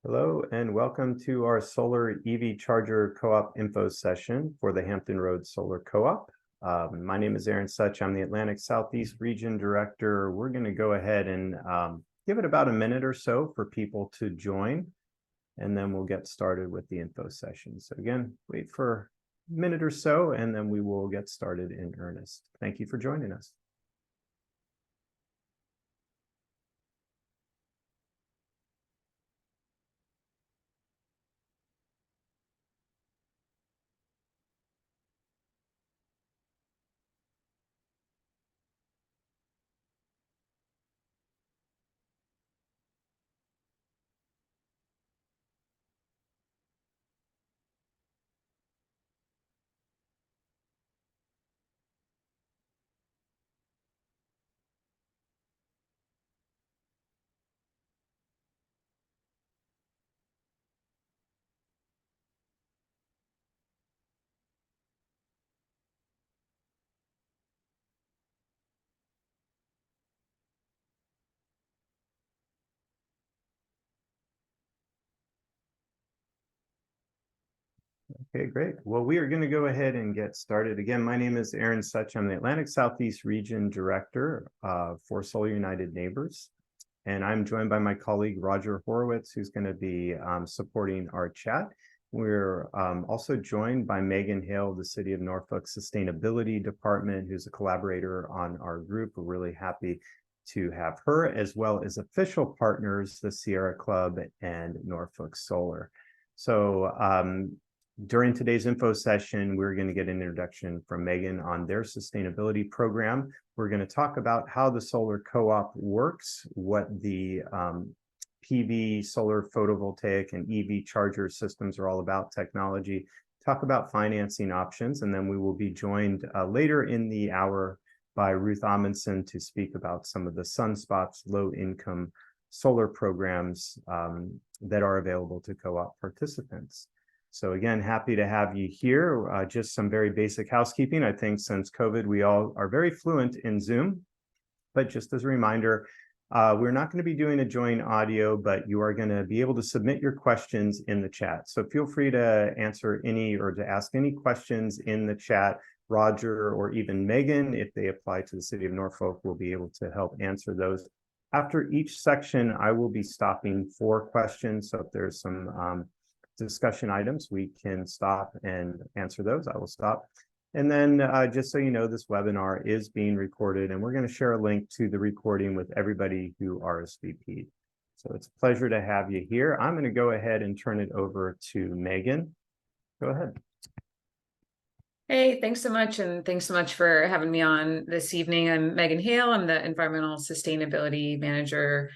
Hello and welcome to our solar EV charger co-op info session for the Hampton Roads Solar Co-op. My name is Aaron Such. I'm the Atlantic Southeast Region Director. We're going to go ahead and give it about a minute or so for people to join, and then we'll get started with the info session. So again, wait for a minute or so, and then we will get started in earnest. Thank you for joining us. Okay, great. Well, we are going to go ahead and get started. Again, my name is Aaron Such. I'm the Atlantic Southeast Region Director for Solar United Neighbors. And I'm joined by my colleague, Roger Horowitz, who's going to be supporting our chat. We're also joined by Megan Hale, the City of Norfolk Sustainability Department, who's a collaborator on our group. We're really happy to have her, as well as official partners, the Sierra Club and Norfolk Solar. So during today's info session, we're going to get an introduction from Megan on their sustainability program. We're going to talk about how the solar co-op works, what the PV, solar photovoltaic, and EV charger systems are all about, technology, talk about financing options, and then we will be joined later in the hour by Ruth Amundsen to speak about some of the sunspots, low-income solar programs that are available to co-op participants. So again, happy to have you here. Just some very basic housekeeping. I think since COVID, we all are very fluent in Zoom. But just as a reminder, we're not going to be doing a join audio, but you are going to be able to submit your questions in the chat. So feel free to answer any or to ask any questions in the chat. Roger or even Megan, if they apply to the City of Norfolk, will be able to help answer those. After each section, I will be stopping for questions. So if there's some discussion items, we can stop and answer those. I will stop. And then just so you know, this webinar is being recorded, and we're going to share a link to the recording with everybody who RSVP'd. So it's a pleasure to have you here. I'm going to go ahead and turn it over to Megan. Go ahead. Hey, thanks so much. And thanks so much for having me on this evening. I'm Megan Hale. I'm the Environmental Sustainability Manager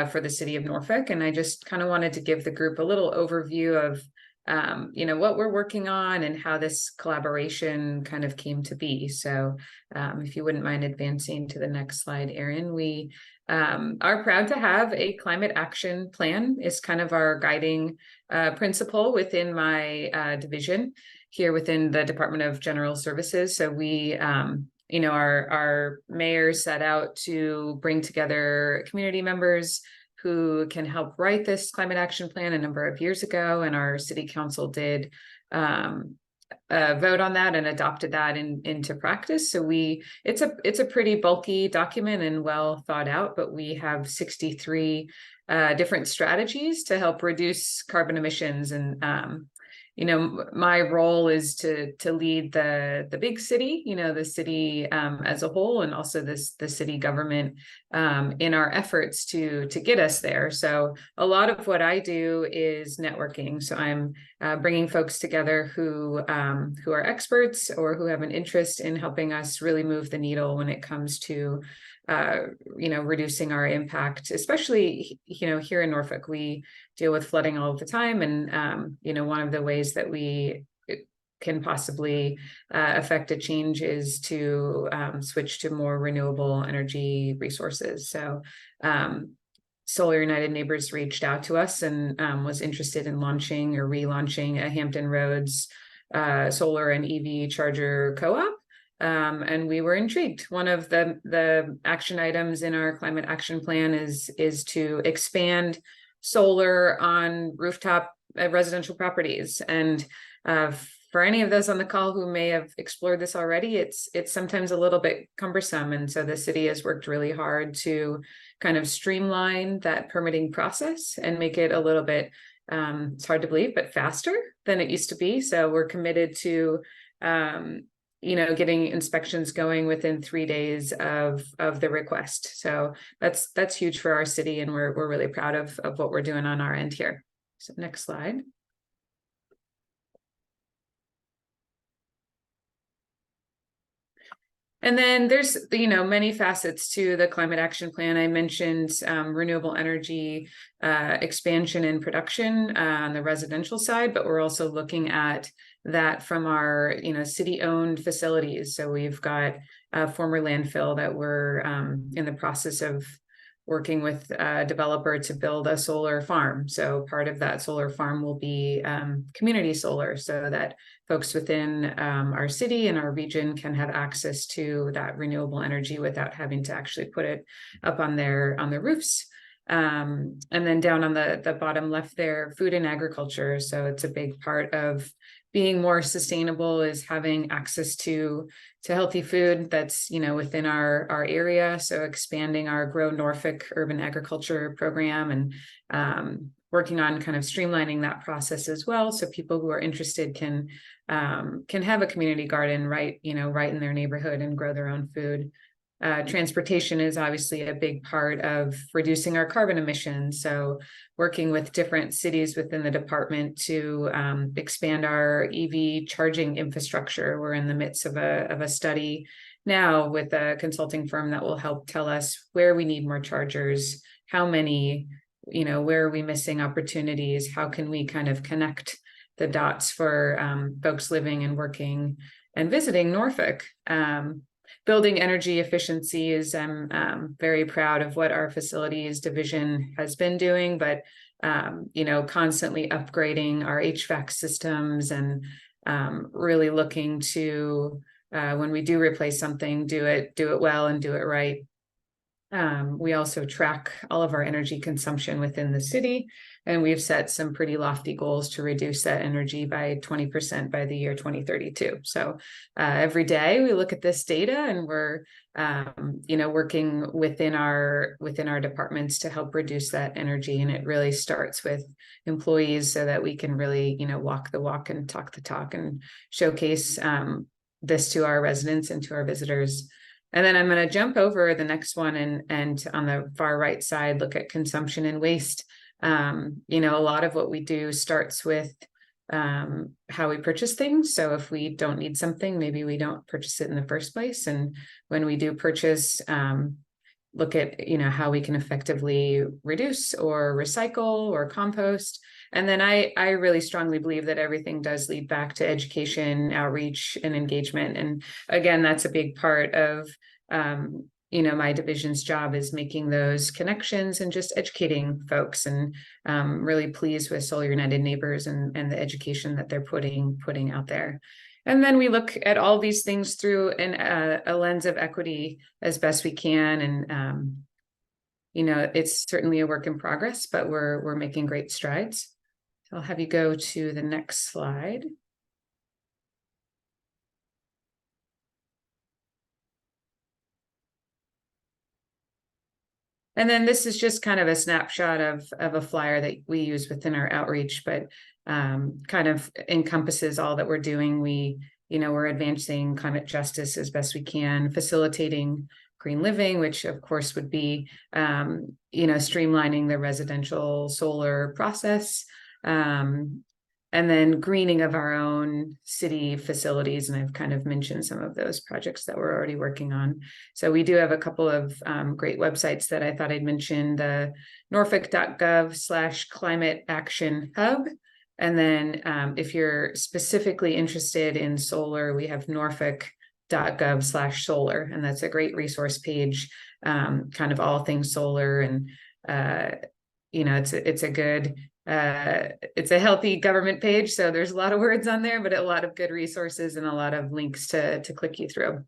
for the City of Norfolk. And I just kind of wanted to give the group a little overview of, what we're working on and how this collaboration kind of came to be. So if you wouldn't mind advancing to the next slide, Erin, we are proud to have a climate action plan. Is kind of our guiding principle within my division here within the Department of General Services. So we, our mayor set out to bring together community members who can help write this climate action plan a number of years ago, and our city council did vote on that and adopted that into practice. So it's a pretty bulky document and well thought out, but we have 63 different strategies to help reduce carbon emissions. And my role is to lead the big city, the city as a whole, and also the city government in our efforts to get us there. So a lot of what I do is networking. So I'm bringing folks together who are experts or who have an interest in helping us really move the needle when it comes to reducing our impact, especially, here in Norfolk. We deal with flooding all the time. And, one of the ways that we can possibly affect a change is to switch to more renewable energy resources. So Solar United Neighbors reached out to us and was interested in launching or relaunching a Hampton Roads solar and EV charger co-op. And we were intrigued. One of the action items in our climate action plan is to expand solar on rooftop residential properties. And for any of those on the call who may have explored this already, it's sometimes a little bit cumbersome. And so the city has worked really hard to kind of streamline that permitting process and make it a little bit, it's hard to believe, but faster than it used to be. So we're committed to, getting inspections going within 3 days of the request. So that's huge for our city, and we're really proud of what we're doing on our end here. So next slide. And then there's, many facets to the climate action plan. I mentioned renewable energy expansion and production on the residential side, but we're also looking at that from our, city-owned facilities. So we've got a former landfill that we're in the process of working with a developer to build a solar farm. So part of that solar farm will be community solar, so that folks within our city and our region can have access to that renewable energy without having to actually put it up on their roofs. And then down on the bottom left there, food and agriculture. So it's a big part of being more sustainable is having access to healthy food that's, within our area. So expanding our Grow Norfolk urban agriculture program and working on kind of streamlining that process as well. So people who are interested can have a community garden right in their neighborhood and grow their own food. Transportation is obviously a big part of reducing our carbon emissions. So working with different cities within the department to expand our EV charging infrastructure. We're in the midst of a study now with a consulting firm that will help tell us where we need more chargers, how many, where are we missing opportunities, how can we kind of connect the dots for folks living and working and visiting Norfolk. Building energy efficiency is, I'm very proud of what our facilities division has been doing, but, constantly upgrading our HVAC systems and really looking to, when we do replace something, do it well and do it right. We also track all of our energy consumption within the city, and we've set some pretty lofty goals to reduce that energy by 20% by the year 2032. So every day we look at this data, and we're working within our departments to help reduce that energy. And it really starts with employees, so that we can really walk the walk and talk the talk and showcase this to our residents and to our visitors. And then I'm going to jump over the next one and on the far right side, look at consumption and waste. A lot of what we do starts with how we purchase things. So if we don't need something, maybe we don't purchase it in the first place. And when we do purchase, look at, how we can effectively reduce or recycle or compost. And then I really strongly believe that everything does lead back to education, outreach, and engagement. And again, that's a big part of, my division's job, is making those connections and just educating folks. And really pleased with Solar United Neighbors and the education that they're putting out there. And then we look at all these things through a lens of equity as best we can. And, it's certainly a work in progress, but we're making great strides. So I'll have you go to the next slide. And then this is just kind of a snapshot of a flyer that we use within our outreach, but kind of encompasses all that we're doing. We're advancing climate justice as best we can, facilitating green living, which of course would be, streamlining the residential solar process, and then greening of our own city facilities. And I've kind of mentioned some of those projects that we're already working on. So we do have a couple of great websites that I thought I'd mention: the norfolk.gov/climate action hub. And then if you're specifically interested in solar, we have norfolk.gov/solar. And that's a great resource page, kind of all things solar. And, it's a good, it's a healthy government page. So there's a lot of words on there, but a lot of good resources and a lot of links to click you through.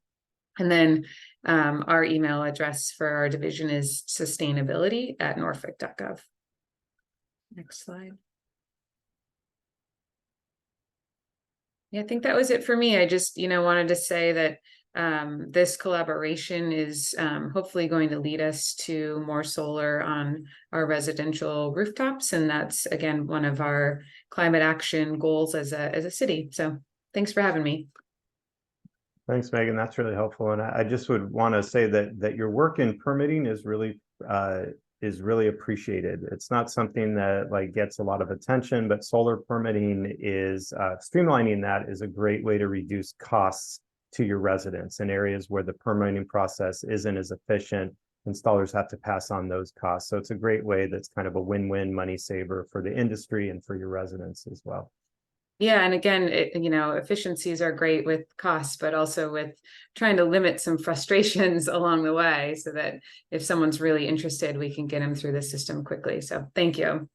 And then our email address for our division is sustainability@norfolk.gov. Next slide. Yeah, I think that was it for me. I just, wanted to say that this collaboration is hopefully going to lead us to more solar on our residential rooftops. And that's, again, one of our climate action goals as a city. So thanks for having me. Thanks, Megan. That's really helpful. And I just would want to say that your work in permitting is really appreciated. It's not something that like gets a lot of attention, but solar permitting is streamlining that is a great way to reduce costs to your residents in areas where the permitting process isn't as efficient. Installers have to pass on those costs. So it's a great way that's kind of a win-win money saver for the industry and for your residents as well. Yeah, and again, efficiencies are great with costs, but also with trying to limit some frustrations along the way so that if someone's really interested, we can get them through the system quickly. So thank you.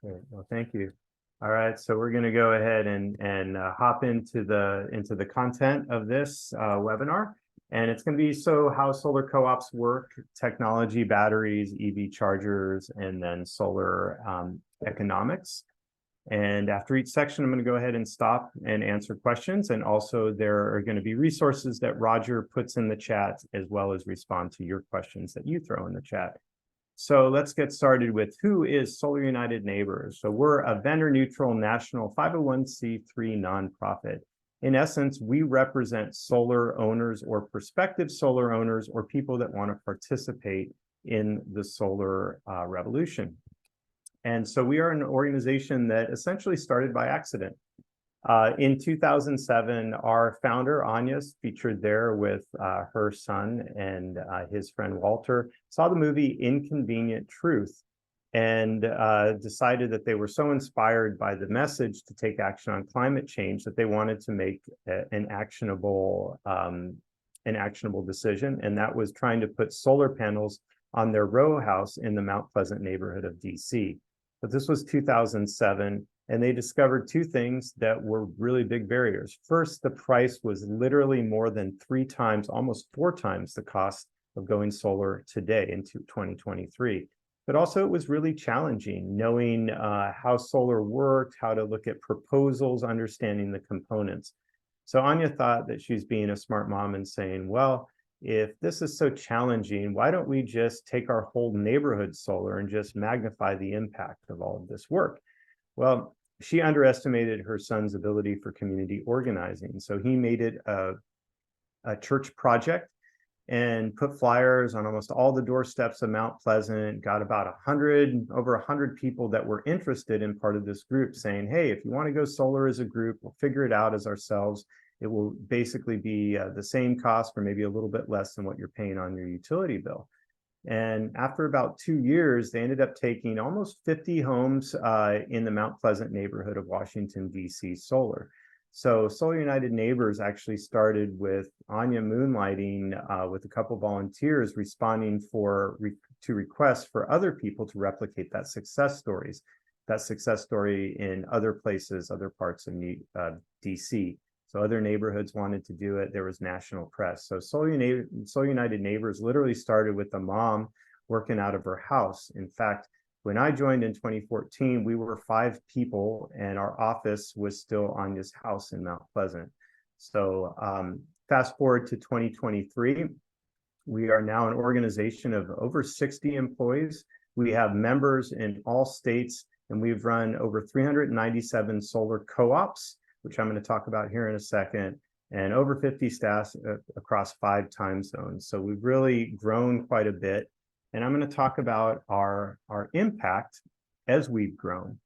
Great. Well, thank you. All right, so we're going to go ahead and hop into the content of this webinar. And it's going to be how solar co-ops work, technology, batteries, EV chargers, and then solar economics. And after each section, I'm going to go ahead and stop and answer questions. And also there are going to be resources that Roger puts in the chat, as well as respond to your questions that you throw in the chat. So let's get started with who is Solar United Neighbors. So we're a vendor neutral national 501c3 nonprofit. In essence, we represent solar owners or prospective solar owners or people that want to participate in the solar revolution. And so we are an organization that essentially started by accident. In 2007, our founder, Anya, featured there with her son and his friend Walter, saw the movie Inconvenient Truth and decided that they were so inspired by the message to take action on climate change that they wanted to make an actionable decision. And that was trying to put solar panels on their row house in the Mount Pleasant neighborhood of DC. But this was 2007, and they discovered two things that were really big barriers. First, the price was literally more than 3 times, almost 4 times the cost of going solar today into 2023. But also it was really challenging knowing how solar worked, how to look at proposals, understanding the components. So Anya thought that she's being a smart mom and saying, well, if this is so challenging, why don't we just take our whole neighborhood solar and just magnify the impact of all of this work? Well, she underestimated her son's ability for community organizing. So he made it a church project and put flyers on almost all the doorsteps of Mount Pleasant, got about over 100 people that were interested in part of this group saying, hey, if you want to go solar as a group, we'll figure it out as ourselves. It will basically be the same cost or maybe a little bit less than what you're paying on your utility bill. And after about 2 years, they ended up taking almost 50 homes in the Mount Pleasant neighborhood of Washington, D.C. solar. So Solar United Neighbors actually started with Anya moonlighting with a couple volunteers responding to requests for other people to replicate that success story in other places, other parts of DC. So other neighborhoods wanted to do it. There was national press. So Solar United Neighbors literally started with a mom working out of her house. In fact, when I joined in 2014, we were 5 people and our office was still Anya's house in Mount Pleasant. So fast forward to 2023, we are now an organization of over 60 employees. We have members in all states, and we've run over 397 solar co-ops, which I'm going to talk about here in a second, and over 50 staff across 5 time zones. So we've really grown quite a bit. And I'm going to talk about our impact as we've grown.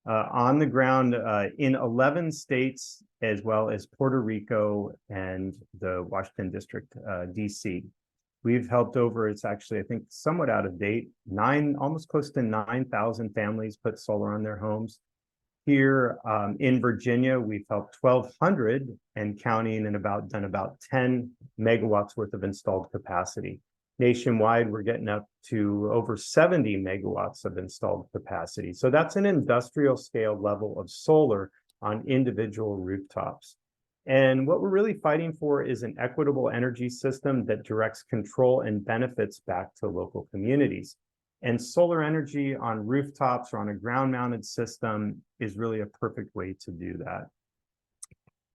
On the ground in 11 states, as well as Puerto Rico and the Washington District, DC. We've helped it's actually, I think, somewhat out of date, almost close to 9,000 families put solar on their homes. Here in Virginia, we've helped 1,200 and counting and done about 10 megawatts worth of installed capacity. Nationwide, we're getting up to over 70 megawatts of installed capacity. So that's an industrial scale level of solar on individual rooftops. And what we're really fighting for is an equitable energy system that directs control and benefits back to local communities. And solar energy on rooftops or on a ground-mounted system is really a perfect way to do that.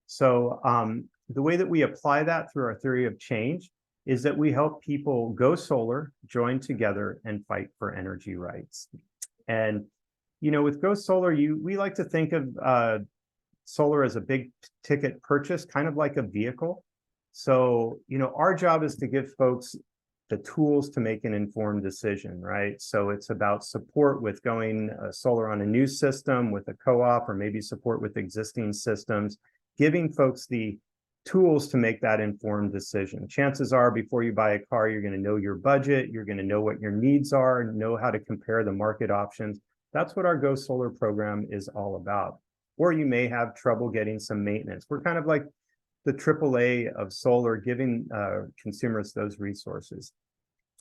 So the way that we apply that through our theory of change is that we help people go solar, join together, and fight for energy rights. And, with Go Solar, we like to think of solar as a big ticket purchase, kind of like a vehicle. So, our job is to give folks the tools to make an informed decision, right? So it's about support with going solar on a new system with a co-op, or maybe support with existing systems, giving folks the tools to make that informed decision. Chances are, before you buy a car, you're going to know your budget, you're going to know what your needs are, know how to compare the market options. That's what our Go Solar program is all about. Or you may have trouble getting some maintenance. We're kind of like the AAA of solar, giving consumers those resources.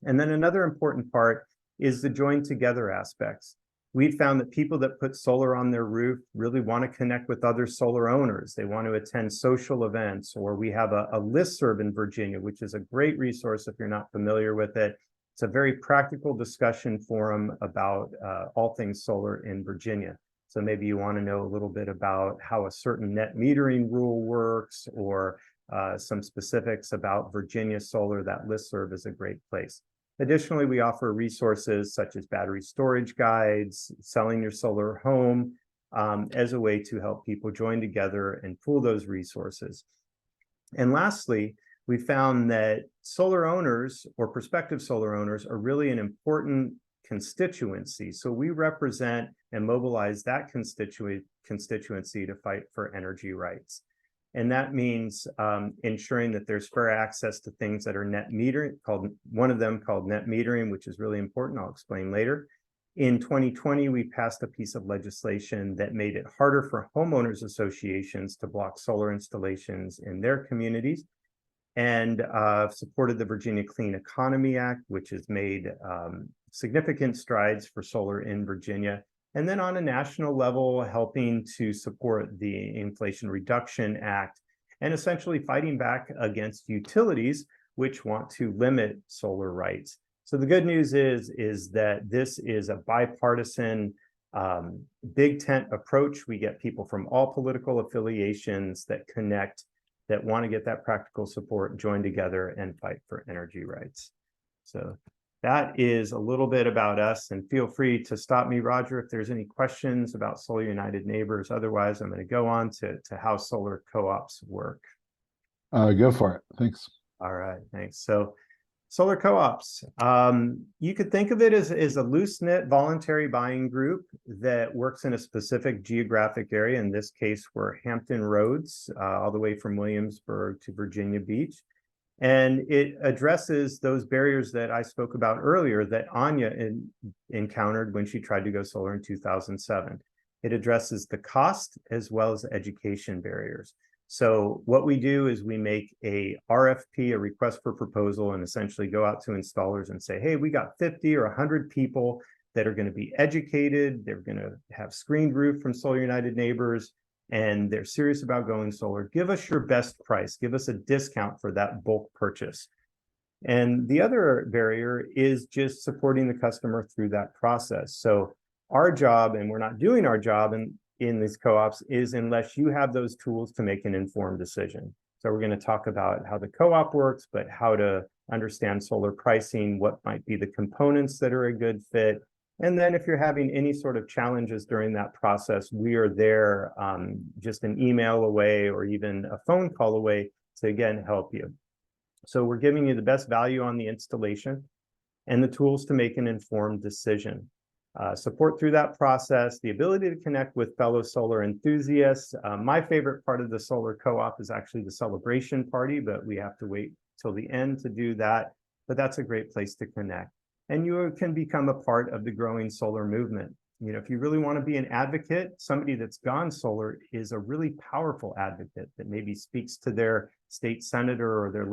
And then another important part is the join together aspects. We found that people that put solar on their roof really want to connect with other solar owners. They want to attend social events, or we have a listserv in Virginia, which is a great resource if you're not familiar with it. It's a very practical discussion forum about all things solar in Virginia. So maybe you want to know a little bit about how a certain net metering rule works, or some specifics about Virginia solar. That listserv is a great place. Additionally, we offer resources such as battery storage guides, selling your solar home, as a way to help people join together and pool those resources. And lastly, we found that solar owners or prospective solar owners are really an important constituency. So we represent and mobilize that constituency to fight for energy rights. And that means ensuring that there's fair access to things that are net metering, one of them called net metering, which is really important. I'll explain later. In 2020, we passed a piece of legislation that made it harder for homeowners associations to block solar installations in their communities, and supported the Virginia Clean Economy Act, which has made significant strides for solar in Virginia. And then on a national level, helping to support the Inflation Reduction Act, and essentially fighting back against utilities which want to limit solar rights. So the good news is that this is a bipartisan, big tent approach. We get people from all political affiliations that connect, that want to get that practical support, join together, and fight for energy rights. So that is a little bit about us, and feel free to stop me, Roger, if there's any questions about Solar United Neighbors. Otherwise, I'm going to go on to how solar co-ops work. Go for it. Thanks. All right, thanks. So solar co-ops, you could think of it as a loose-knit voluntary buying group that works in a specific geographic area. In this case, we're Hampton Roads, all the way from Williamsburg to Virginia Beach. And it addresses those barriers that I spoke about earlier that Anya encountered when she tried to go solar in 2007. It addresses the cost as well as education barriers. So what we do is we make a RFP, a request for proposal, and essentially go out to installers and say, hey, we got 50 or 100 people that are going to be educated. They're going to have screened roof from Solar United Neighbors, and they're serious about going solar. Give us your best price. Give us a discount for that bulk purchase. And the other barrier is just supporting the customer through that process. So our job, and we're not doing our job in these co-ops, is unless you have those tools to make an informed decision. So we're going to talk about how the co-op works, but how to understand solar pricing, what might be the components that are a good fit. And then if you're having any sort of challenges during that process, we are there, just an email away or even a phone call away to, again, help you. So we're giving you the best value on the installation and the tools to make an informed decision. Support through that process, the ability to connect with fellow solar enthusiasts. My favorite part of the solar co-op is actually the celebration party, but we have to wait till the end to do that. But that's a great place to connect. And you can become a part of the growing solar movement. You know, if you really want to be an advocate, somebody that's gone solar is a really powerful advocate that maybe speaks to their state senator or their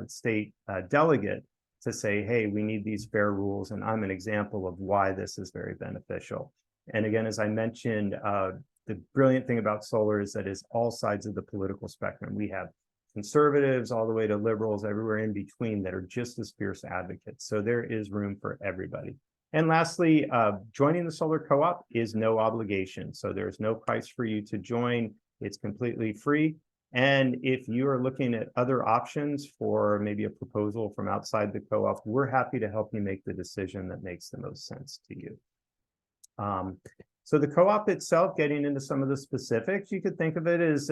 state delegate to say, hey, we need these fair rules, and I'm an example of why this is very beneficial. And again, as I mentioned, the brilliant thing about solar is that it's all sides of the political spectrum. We have conservatives all the way to liberals, everywhere in between that are just as fierce advocates. So there is room for everybody. And lastly, joining the solar co-op is no obligation. So there's no price for you to join. It's completely free. And if you are looking at other options for maybe a proposal from outside the co-op, we're happy to help you make the decision that makes the most sense to you. So the co-op itself, getting into some of the specifics, you could think of it as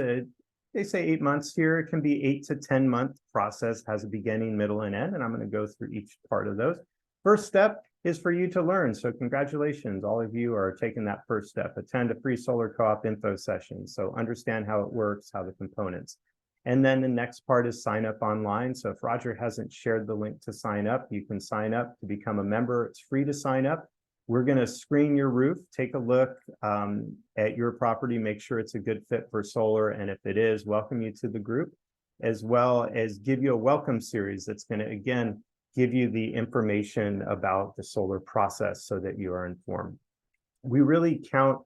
they say 8 months here. It can be 8 to 10 month process, has a beginning, middle, and end. And I'm going to go through each part of those. First step is for you to learn. So congratulations, all of you are taking that first step. Attend a free solar co-op info session. So understand how it works, how the components. And then the next part is sign up online. So if Roger hasn't shared the link to sign up, you can sign up to become a member. It's free to sign up. We're going to screen your roof, take a look at your property, make sure it's a good fit for solar. And if it is, welcome you to the group, as well as give you a welcome series that's going to, again, give you the information about the solar process so that you are informed. We really count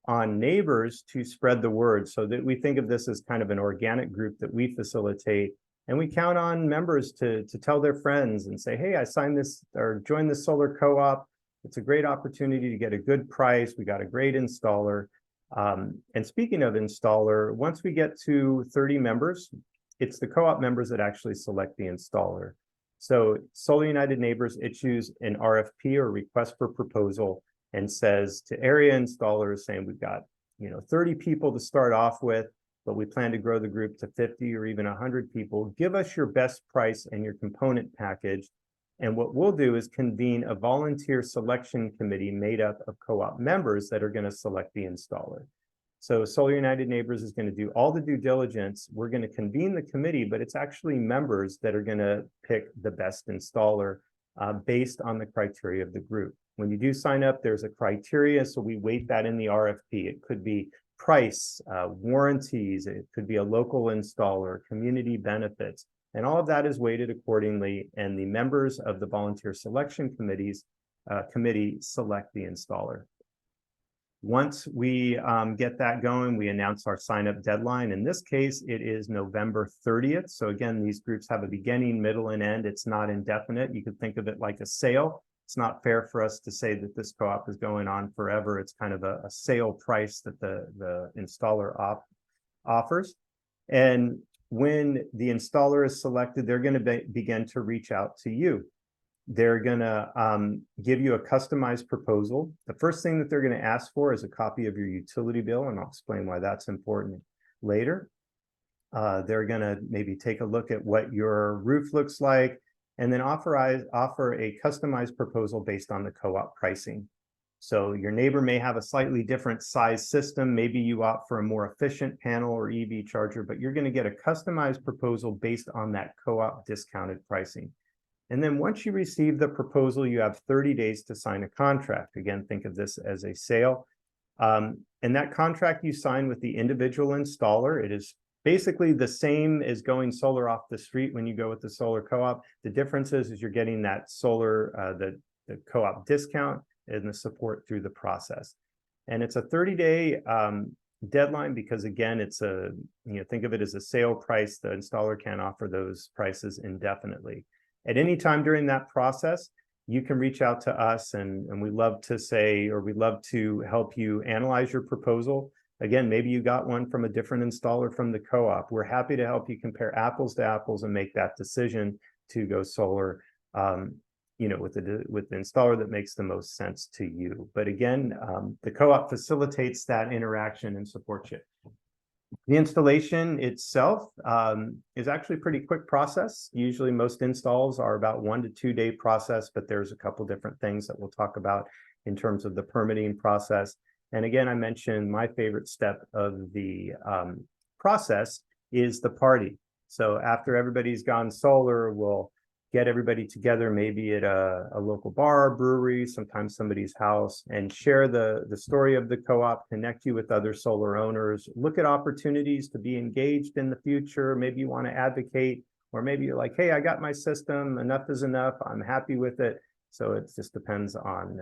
on neighbors to spread the word, so that we think of this as kind of an organic group that we facilitate. And we count on members to tell their friends and say, hey, I signed this or joined the solar co-op. It's a great opportunity to get a good price. We got a great installer. And speaking of installer, once we get to 30 members, it's the co-op members that actually select the installer. So Solar United Neighbors issues an RFP or request for proposal and says to area installers, saying we've got 30 people to start off with, but we plan to grow the group to 50 or even 100 people. Give us your best price and your component package. And what we'll do is convene a volunteer selection committee made up of co-op members that are going to select the installer. So Solar United Neighbors is going to do all the due diligence. We're going to convene the committee, but it's actually members that are going to pick the best installer based on the criteria of the group. When you do sign up, there's a criteria, so we weight that in the RFP. It could be price, warranties, it could be a local installer, community benefits, and all of that is weighted accordingly, and the members of the volunteer selection committee select the installer. Once we get that going, we announce our sign-up deadline. In this case, it is November 30th. So again, these groups have a beginning, middle, and end. It's not indefinite. You could think of it like a sale. It's not fair for us to say that this co-op is going on forever. It's kind of a sale price that the installer offers. And when the installer is selected, they're going to begin to reach out to you. They're going to give you a customized proposal. The first thing that they're going to ask for is a copy of your utility bill, and I'll explain why that's important later. They're going to maybe take a look at what your roof looks like, and then offer a customized proposal based on the co-op pricing. So your neighbor may have a slightly different size system. Maybe you opt for a more efficient panel or EV charger, but you're going to get a customized proposal based on that co-op discounted pricing. And then once you receive the proposal, you have 30 days to sign a contract. Again, think of this as a sale. And that contract you sign with the individual installer. It is basically the same as going solar off the street when you go with the solar co-op. The difference is you're getting that solar, the co-op discount and the support through the process. And it's a 30-day deadline because, again, it's think of it as a sale price. The installer can't offer those prices indefinitely. At any time during that process, you can reach out to us, and we love to help you analyze your proposal. Again, maybe you got one from a different installer from the co-op. We're happy to help you compare apples to apples and make that decision to go solar, with the installer that makes the most sense to you. But again, the co-op facilitates that interaction and supports you. The installation itself is actually a pretty quick process. Usually most installs are about 1 to 2 day process, but there's a couple different things that we'll talk about in terms of the permitting process. And again, I mentioned my favorite step of the process is the party. So after everybody's gone solar, we'll get everybody together, maybe at a local bar, brewery, sometimes somebody's house, and share the story of the co-op, connect you with other solar owners, look at opportunities to be engaged in the future. Maybe you want to advocate, or maybe you're like, hey, I got my system, enough is enough, I'm happy with it. So it just depends on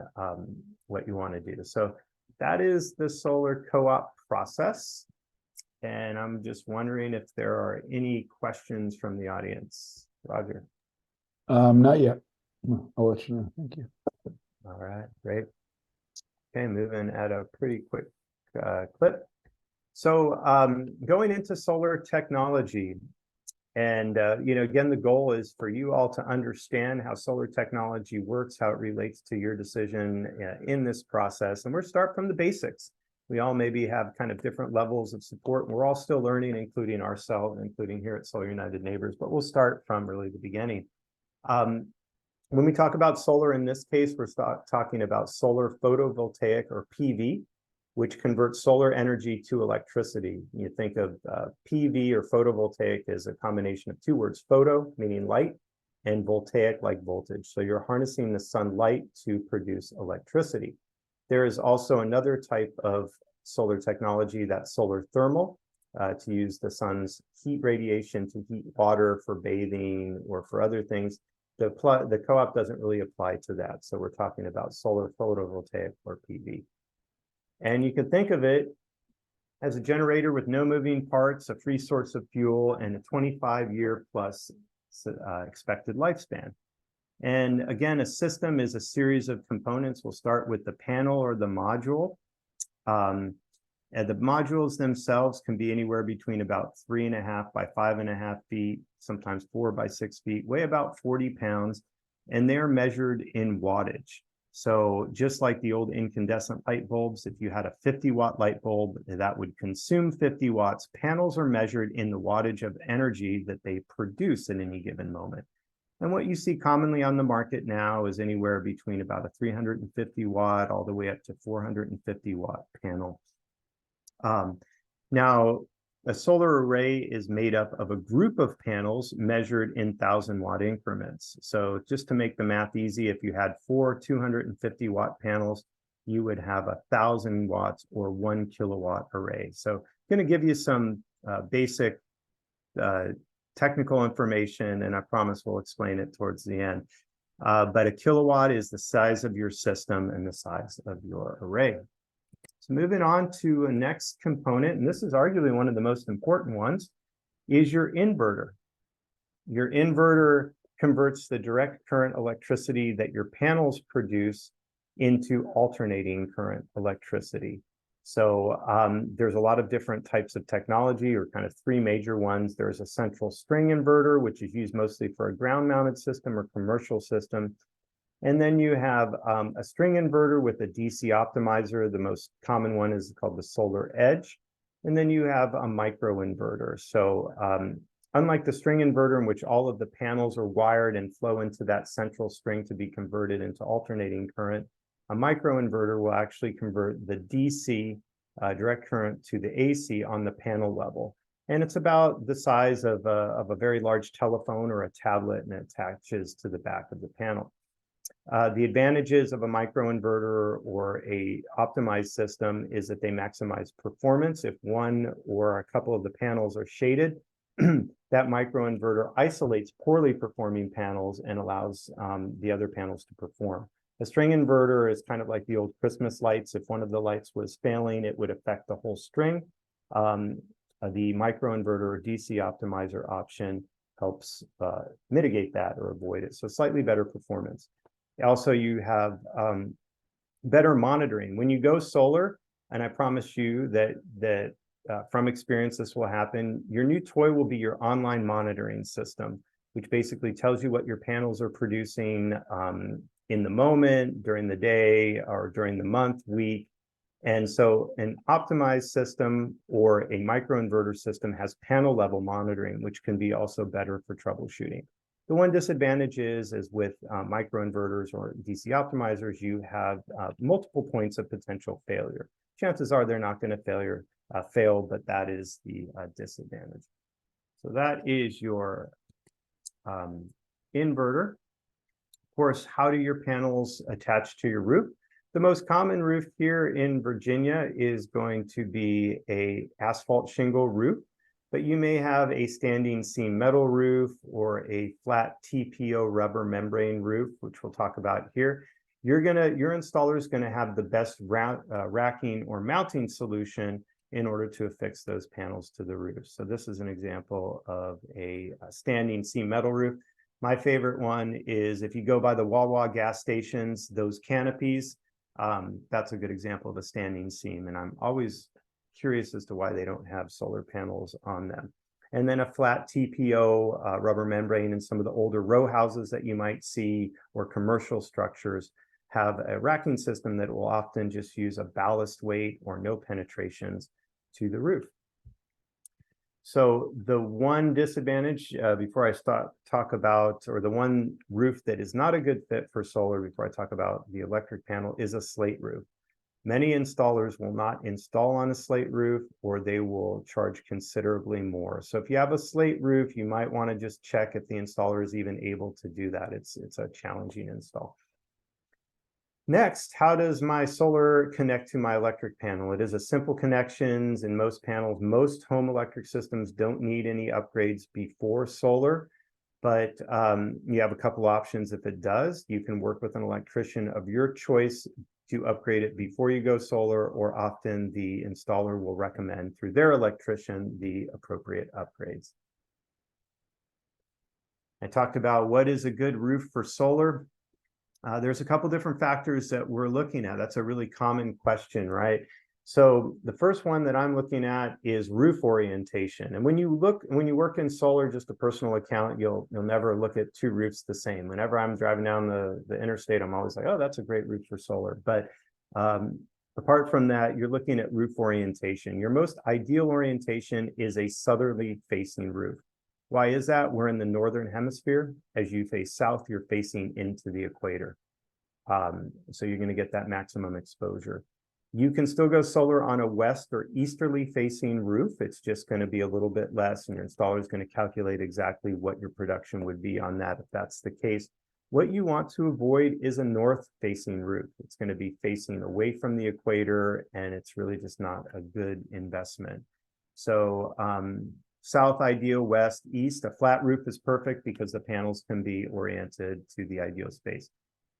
what you want to do. So that is the solar co-op process. And I'm just wondering if there are any questions from the audience. Roger. Not yet. I'll let you know. Thank you. All right, great. Okay, moving at a pretty quick clip. So going into solar technology, and again, the goal is for you all to understand how solar technology works, how it relates to your decision in this process. And we'll start from the basics. We all maybe have kind of different levels of support. We're all still learning, including ourselves, including here at Solar United Neighbors, but we'll start from really the beginning. When we talk about solar, in this case, we're talking about solar photovoltaic, or PV, which converts solar energy to electricity. You think of PV or photovoltaic as a combination of two words: photo, meaning light, and voltaic, like voltage. So you're harnessing the sunlight to produce electricity. There is also another type of solar technology, that's solar thermal, to use the sun's heat radiation to heat water for bathing or for other things. The co-op doesn't really apply to that. So we're talking about solar photovoltaic, or PV. And you can think of it as a generator with no moving parts, a free source of fuel, and a 25-year plus expected lifespan. And again, a system is a series of components. We'll start with the panel or the module. And the modules themselves can be anywhere between about 3.5 by 5.5 feet, sometimes 4 by 6 feet, weigh about 40 pounds, and they're measured in wattage. So just like the old incandescent light bulbs, if you had a 50-watt light bulb that would consume 50 watts, panels are measured in the wattage of energy that they produce at any given moment. And what you see commonly on the market now is anywhere between about a 350 watt all the way up to 450 watt panel. Now, a solar array is made up of a group of panels measured in 1,000-watt increments. So just to make the math easy, if you had 4 250-watt panels, you would have 1,000 watts or 1 kilowatt array. So I'm going to give you some basic technical information, and I promise we'll explain it towards the end. But a kilowatt is the size of your system and the size of your array. So moving on to a next component, and this is arguably one of the most important ones, is your inverter. Your inverter converts the direct current electricity that your panels produce into alternating current electricity. So there's a lot of different types of technology, or kind of three major ones. There's a central string inverter, which is used mostly for a ground-mounted system or commercial system. And then you have a string inverter with a DC optimizer. The most common one is called the Solar Edge. And then you have a microinverter. So unlike the string inverter, in which all of the panels are wired and flow into that central string to be converted into alternating current, a microinverter will actually convert the DC direct current to the AC on the panel level. And it's about the size of a very large telephone or a tablet, and it attaches to the back of the panel. The advantages of a microinverter or a optimized system is that they maximize performance. If one or a couple of the panels are shaded, that microinverter isolates poorly performing panels and allows the other panels to perform. A string inverter is kind of like the old Christmas lights. If one of the lights was failing, it would affect the whole string. The microinverter or DC optimizer option helps mitigate that or avoid it. So slightly better performance. Also, you have better monitoring. When you go solar, and I promise you that from experience this will happen, your new toy will be your online monitoring system, which basically tells you what your panels are producing in the moment, during the day, or during the month, week. And so an optimized system or a microinverter system has panel level monitoring, which can be also better for troubleshooting. The one disadvantage is with microinverters or DC optimizers, you have multiple points of potential failure. Chances are they're not going to fail, but that is the disadvantage. So that is your inverter. Of course, how do your panels attach to your roof? The most common roof here in Virginia is going to be an asphalt shingle roof, but you may have a standing seam metal roof or a flat TPO rubber membrane roof, which we'll talk about here. Your installer is going to have the best racking or mounting solution in order to affix those panels to the roof. So this is an example of a standing seam metal roof. My favorite one is if you go by the Wawa gas stations, those canopies, that's a good example of a standing seam. And I'm always curious as to why they don't have solar panels on them. And then a flat TPO rubber membrane in some of the older row houses that you might see, or commercial structures, have a racking system that will often just use a ballast weight or no penetrations to the roof. So the one disadvantage before I talk about, or the one roof that is not a good fit for solar before I talk about the electric panel, is a slate roof. Many installers will not install on a slate roof, or they will charge considerably more. So if you have a slate roof, you might want to just check if the installer is even able to do that. It's a challenging install. Next, how does my solar connect to my electric panel? It is a simple connections in most panels. Most home electric systems don't need any upgrades before solar, but you have a couple options if it does. You can work with an electrician of your choice to upgrade it before you go solar, or often the installer will recommend through their electrician the appropriate upgrades. I talked about what is a good roof for solar. There's a couple different factors that we're looking at. That's a really common question, right? So the first one that I'm looking at is roof orientation. And when you work in solar, just a personal account, you'll never look at two roofs the same. Whenever I'm driving down the interstate, I'm always like, oh, that's a great roof for solar. But apart from that, you're looking at roof orientation. Your most ideal orientation is a southerly facing roof. Why is that? We're in the northern hemisphere. As you face south, you're facing into the equator. So you're going to get that maximum exposure. You can still go solar on a west or easterly facing roof. It's just going to be a little bit less, and your installer is going to calculate exactly what your production would be on that if that's the case. What you want to avoid is a north facing roof. It's going to be facing away from the equator, and it's really just not a good investment. So south ideal, west, east. A flat roof is perfect because the panels can be oriented to the ideal space.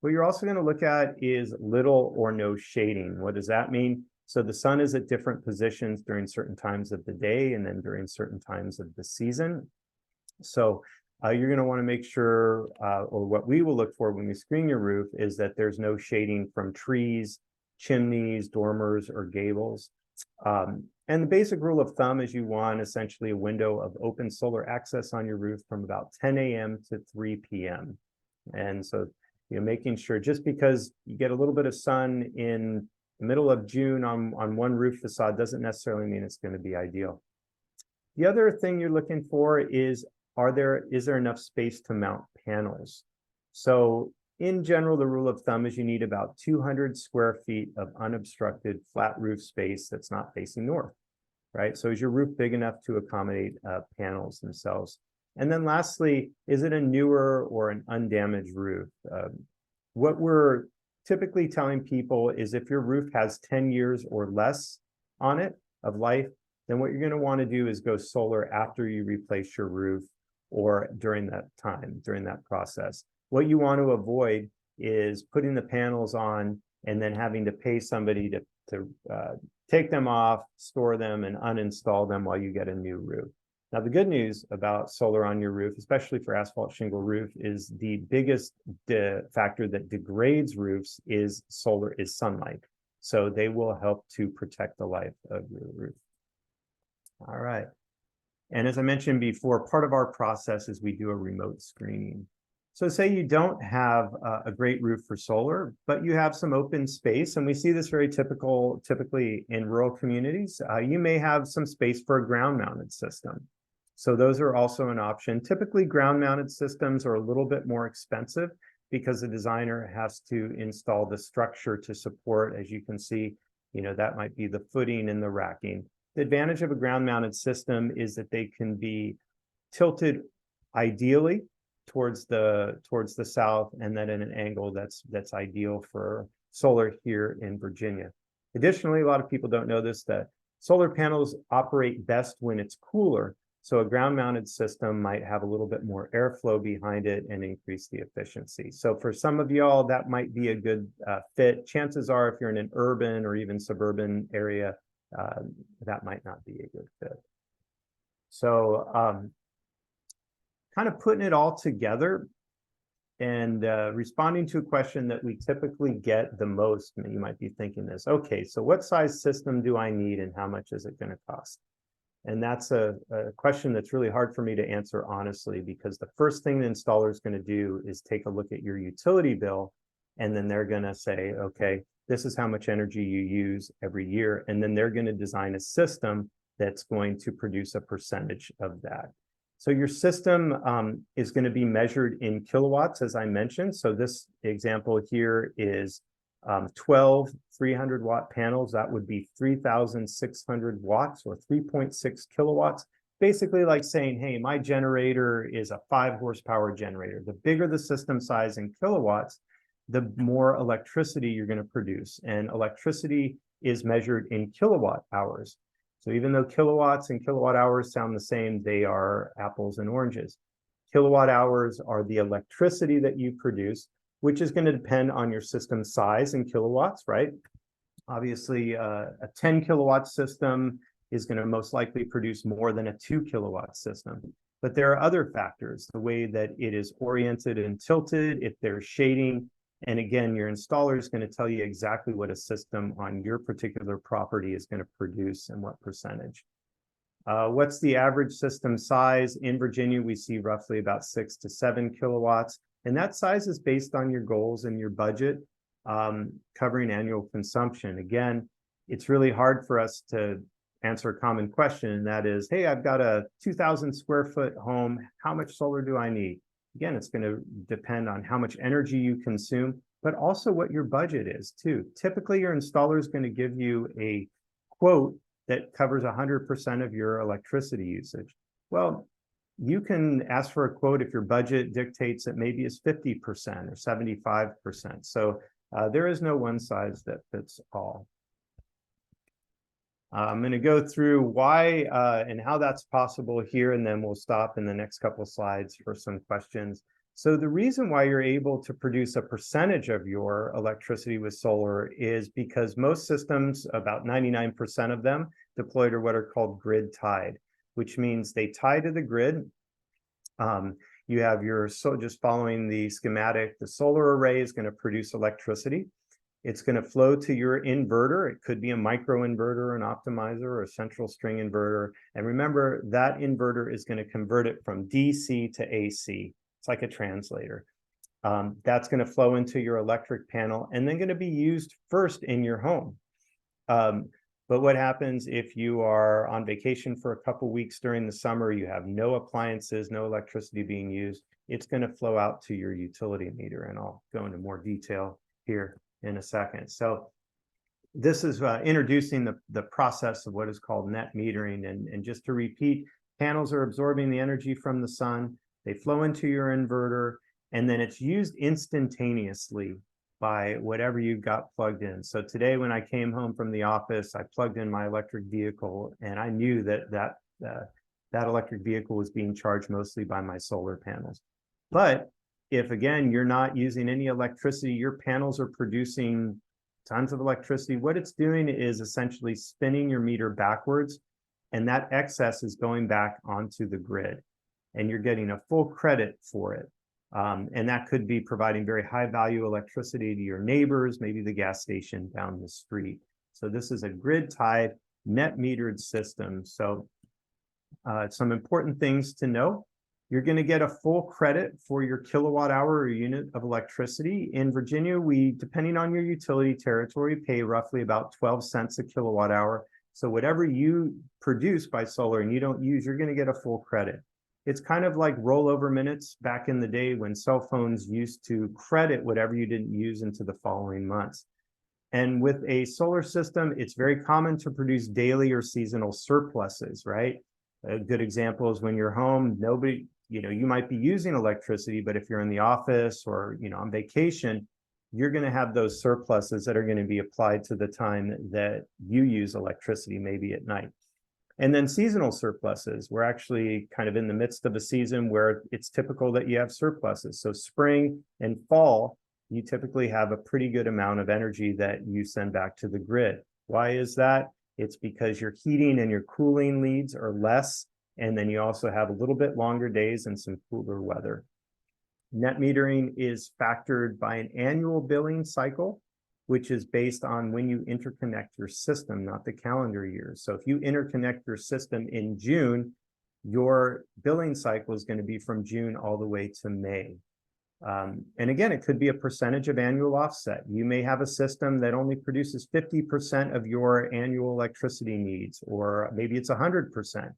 What you're also going to look at is little or no shading. What does that mean? So the sun is at different positions during certain times of the day and then during certain times of the season. So you're going to want to make sure, or what we will look for when we screen your roof, is that there's no shading from trees, chimneys, dormers, or gables. And the basic rule of thumb is you want essentially a window of open solar access on your roof from about 10 a.m. to 3 p.m. And so making sure, just because you get a little bit of sun in the middle of June on one roof facade doesn't necessarily mean it's going to be ideal. The other thing you're looking for is there enough space to mount panels? So in general, the rule of thumb is you need about 200 square feet of unobstructed flat roof space that's not facing north, right? So is your roof big enough to accommodate panels themselves? And then lastly, is it a newer or an undamaged roof? What we're typically telling people is if your roof has 10 years or less on it of life, then what you're going to want to do is go solar after you replace your roof or during that time, during that process. What you want to avoid is putting the panels on and then having to pay somebody to take them off, store them, and uninstall them while you get a new roof. Now, the good news about solar on your roof, especially for asphalt shingle roof, is the biggest factor that degrades roofs is sunlight. So they will help to protect the life of your roof. All right. And as I mentioned before, part of our process is we do a remote screening. So say you don't have a great roof for solar, but you have some open space, and we see this very typically in rural communities. You may have some space for a ground-mounted system. So those are also an option. Typically, ground-mounted systems are a little bit more expensive because the designer has to install the structure to support, as you can see, that might be the footing and the racking. The advantage of a ground-mounted system is that they can be tilted ideally towards the south, and then at an angle that's ideal for solar here in Virginia. Additionally, a lot of people don't know this, that solar panels operate best when it's cooler. So a ground-mounted system might have a little bit more airflow behind it and increase the efficiency. So for some of y'all, that might be a good fit. Chances are, if you're in an urban or even suburban area, that might not be a good fit. So kind of putting it all together and responding to a question that we typically get the most, you might be thinking this, okay, so what size system do I need and how much is it going to cost? And that's a question that's really hard for me to answer honestly, because the first thing the installer is going to do is take a look at your utility bill, and then they're going to say, okay, this is how much energy you use every year. And then they're going to design a system that's going to produce a percentage of that. So your system is going to be measured in kilowatts, as I mentioned. So this example here is 12 300-watt panels. That would be 3,600 watts or 3.6 kilowatts. Basically like saying, hey, my generator is a 5-horsepower generator. The bigger the system size in kilowatts, the more electricity you're going to produce. And electricity is measured in kilowatt hours. So even though kilowatts and kilowatt hours sound the same, they are apples and oranges. Kilowatt hours are the electricity that you produce, which is going to depend on your system size in kilowatts, right? Obviously, a 10 kilowatt system is going to most likely produce more than a 2 kilowatt system. But there are other factors, the way that it is oriented and tilted, if there's shading. And again, your installer is going to tell you exactly what a system on your particular property is going to produce and what percentage. What's the average system size? In Virginia, we see roughly about 6 to 7 kilowatts. And that size is based on your goals and your budget, covering annual consumption. Again, it's really hard for us to answer a common question, and that is, hey, I've got a 2,000 square foot home. How much solar do I need? Again, it's going to depend on how much energy you consume, but also what your budget is too. Typically, your installer is going to give you a quote that covers 100% of your electricity usage. Well, you can ask for a quote if your budget dictates that maybe it's 50% or 75%. So there is no one size that fits all. I'm going to go through why and how that's possible here, and then we'll stop in the next couple of slides for some questions. So the reason why you're able to produce a percentage of your electricity with solar is because most systems, about 99% of them, deployed are what are called grid tied, which means they tie to the grid. You have your, so just following the schematic, the solar array is going to produce electricity. It's going to flow to your inverter. It could be a micro inverter, an optimizer, or a central string inverter. And remember, that inverter is going to convert it from DC to AC. It's like a translator. That's going to flow into your electric panel and then going to be used first in your home. But what happens if you are on vacation for a couple weeks during the summer, you have no appliances, no electricity being used, it's going to flow out to your utility meter. And I'll go into more detail here in a second. So this is introducing the process of what is called net metering. And just to repeat, panels are absorbing the energy from the sun, they flow into your inverter, and then it's used instantaneously by whatever you've got plugged in. So today when I came home from the office, I plugged in my electric vehicle, and I knew that electric vehicle was being charged mostly by my solar panels. But if, again, you're not using any electricity, your panels are producing tons of electricity, what it's doing is essentially spinning your meter backwards, and that excess is going back onto the grid, and you're getting a full credit for it. And that could be providing very high value electricity to your neighbors, maybe the gas station down the street. So this is a grid tied, net metered system. So some important things to know. You're going to get a full credit for your kilowatt hour or unit of electricity. In Virginia, we, depending on your utility territory, pay roughly about 12 cents a kilowatt hour. So whatever you produce by solar and you don't use, you're going to get a full credit. It's kind of like rollover minutes back in the day when cell phones used to credit whatever you didn't use into the following months. And with a solar system, it's very common to produce daily or seasonal surpluses, right? A good example is when you're home, nobody, you might be using electricity, but if you're in the office or, on vacation, you're going to have those surpluses that are going to be applied to the time that you use electricity, maybe at night. And then seasonal surpluses, we're actually kind of in the midst of a season where it's typical that you have surpluses. So spring and fall, you typically have a pretty good amount of energy that you send back to the grid. Why is that? It's because your heating and your cooling needs are less, and then you also have a little bit longer days and some cooler weather. Net metering is factored by an annual billing cycle, which is based on when you interconnect your system, not the calendar year. So if you interconnect your system in June, your billing cycle is going to be from June all the way to May. And again, it could be a percentage of annual offset. You may have a system that only produces 50% of your annual electricity needs, or maybe it's 100%.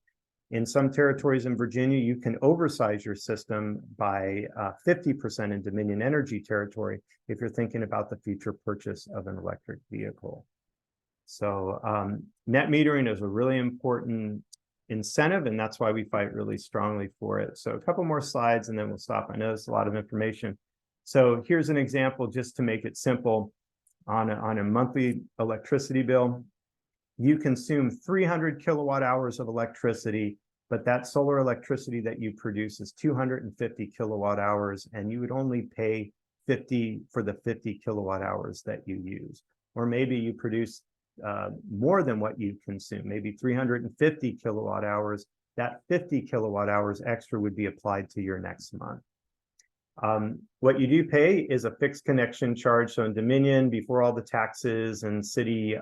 In some territories in Virginia, you can oversize your system by 50% in Dominion Energy territory if you're thinking about the future purchase of an electric vehicle. So net metering is a really important incentive, and that's why we fight really strongly for it. So a couple more slides and then we'll stop. I know it's a lot of information. So here's an example just to make it simple. On a monthly electricity bill, you consume 300 kilowatt hours of electricity, but that solar electricity that you produce is 250 kilowatt hours, and you would only pay 50 for the 50 kilowatt hours that you use. Or maybe you produce more than what you consume, maybe 350 kilowatt hours. That 50 kilowatt hours extra would be applied to your next month. What you do pay is a fixed connection charge. So in Dominion, before all the taxes and city,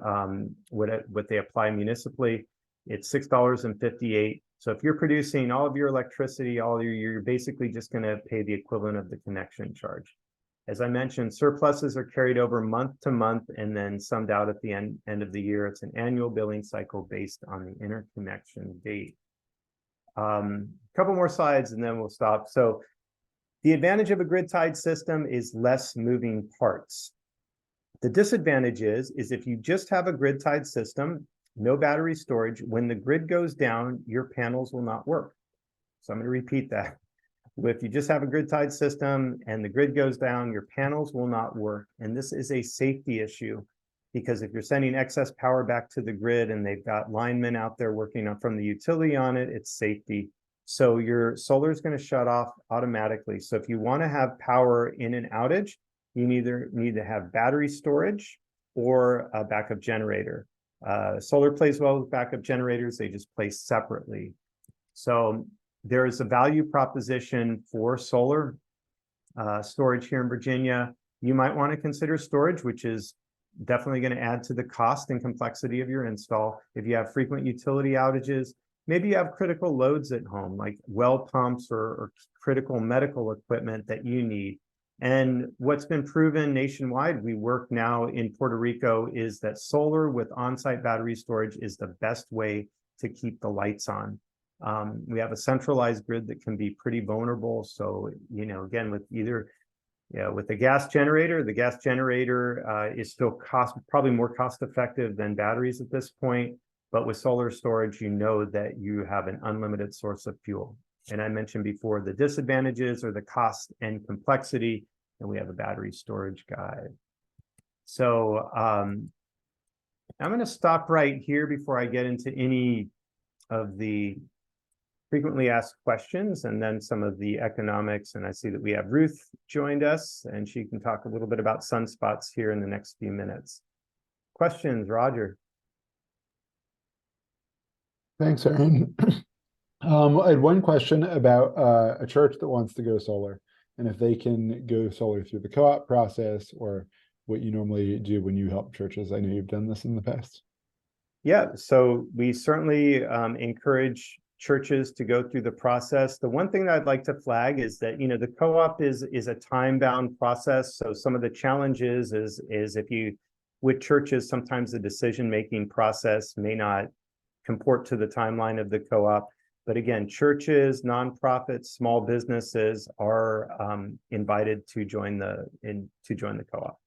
what they apply municipally, it's $6.58. So if you're producing all of your electricity, you're basically just going to pay the equivalent of the connection charge. As I mentioned, surpluses are carried over month to month and then summed out at the end of the year. It's an annual billing cycle based on the interconnection date. A couple more slides and then we'll stop. So the advantage of a grid-tied system is less moving parts. The disadvantage is if you just have a grid-tied system, no battery storage, when the grid goes down, your panels will not work. So I'm going to repeat that. If you just have a grid-tied system and the grid goes down, your panels will not work. And this is a safety issue, because if you're sending excess power back to the grid and they've got linemen out there working from the utility on it, it's safety. So your solar is going to shut off automatically. So if you want to have power in an outage, you either need to have battery storage or a backup generator. Solar plays well with backup generators. They just play separately. So there is a value proposition for solar storage here in Virginia. You might want to consider storage, which is definitely going to add to the cost and complexity of your install. If you have frequent utility outages, maybe you have critical loads at home, like well pumps or critical medical equipment that you need. And what's been proven nationwide, we work now in Puerto Rico, is that solar with on-site battery storage is the best way to keep the lights on. We have a centralized grid that can be pretty vulnerable. So, again, with with the gas generator is still probably more cost effective than batteries at this point. But with solar storage, you know that you have an unlimited source of fuel. And I mentioned before, the disadvantages are the cost and complexity, and we have a battery storage guide. So I'm going to stop right here before I get into any of the frequently asked questions and then some of the economics. And I see that we have Ruth joined us, and she can talk a little bit about sunspots here in the next few minutes. Questions, Roger? Thanks, Aaron. I had one question about a church that wants to go solar, and if they can go solar through the co-op process or what you normally do when you help churches. I know you've done this in the past. Yeah, so we certainly encourage churches to go through the process. The one thing that I'd like to flag is that, the co-op is a time-bound process. So some of the challenges is with churches, sometimes the decision-making process may not comport to the timeline of the co-op. But again, churches, nonprofits, small businesses are invited to join the co-op.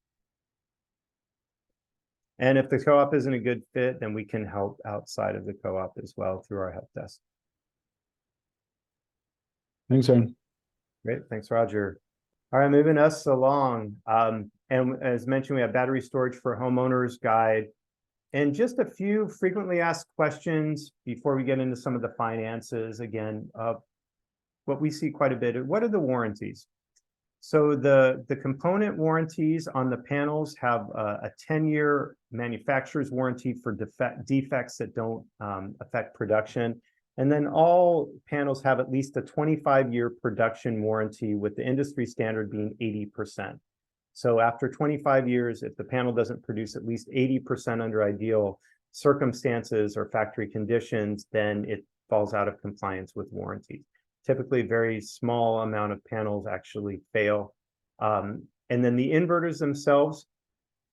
And if the co-op isn't a good fit, then we can help outside of the co-op as well through our help desk. Thanks, Aaron. Great, thanks, Roger. All right, moving us along. And as mentioned, we have battery storage for homeowners guide. And just a few frequently asked questions before we get into some of the finances. Again, what we see quite a bit, what are the warranties? So the component warranties on the panels have a 10-year manufacturer's warranty for defects that don't affect production. And then all panels have at least a 25-year production warranty, with the industry standard being 80%. So after 25 years, if the panel doesn't produce at least 80% under ideal circumstances or factory conditions, then it falls out of compliance with warranties. Typically, a very small amount of panels actually fail. And then the inverters themselves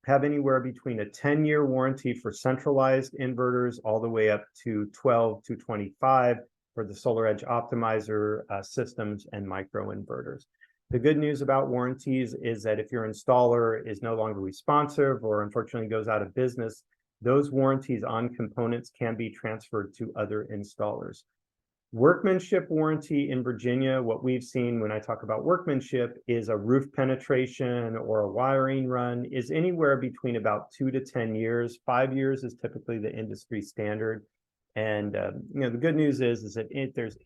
have anywhere between a 10-year warranty for centralized inverters all the way up to 12 to 25 for the SolarEdge optimizer systems and microinverters. The good news about warranties is that if your installer is no longer responsive or unfortunately goes out of business, those warranties on components can be transferred to other installers. Workmanship warranty in Virginia, what we've seen when I talk about workmanship, is a roof penetration or a wiring run is anywhere between about 2 to 10 years. 5 years is typically the industry standard. And the good news is that it's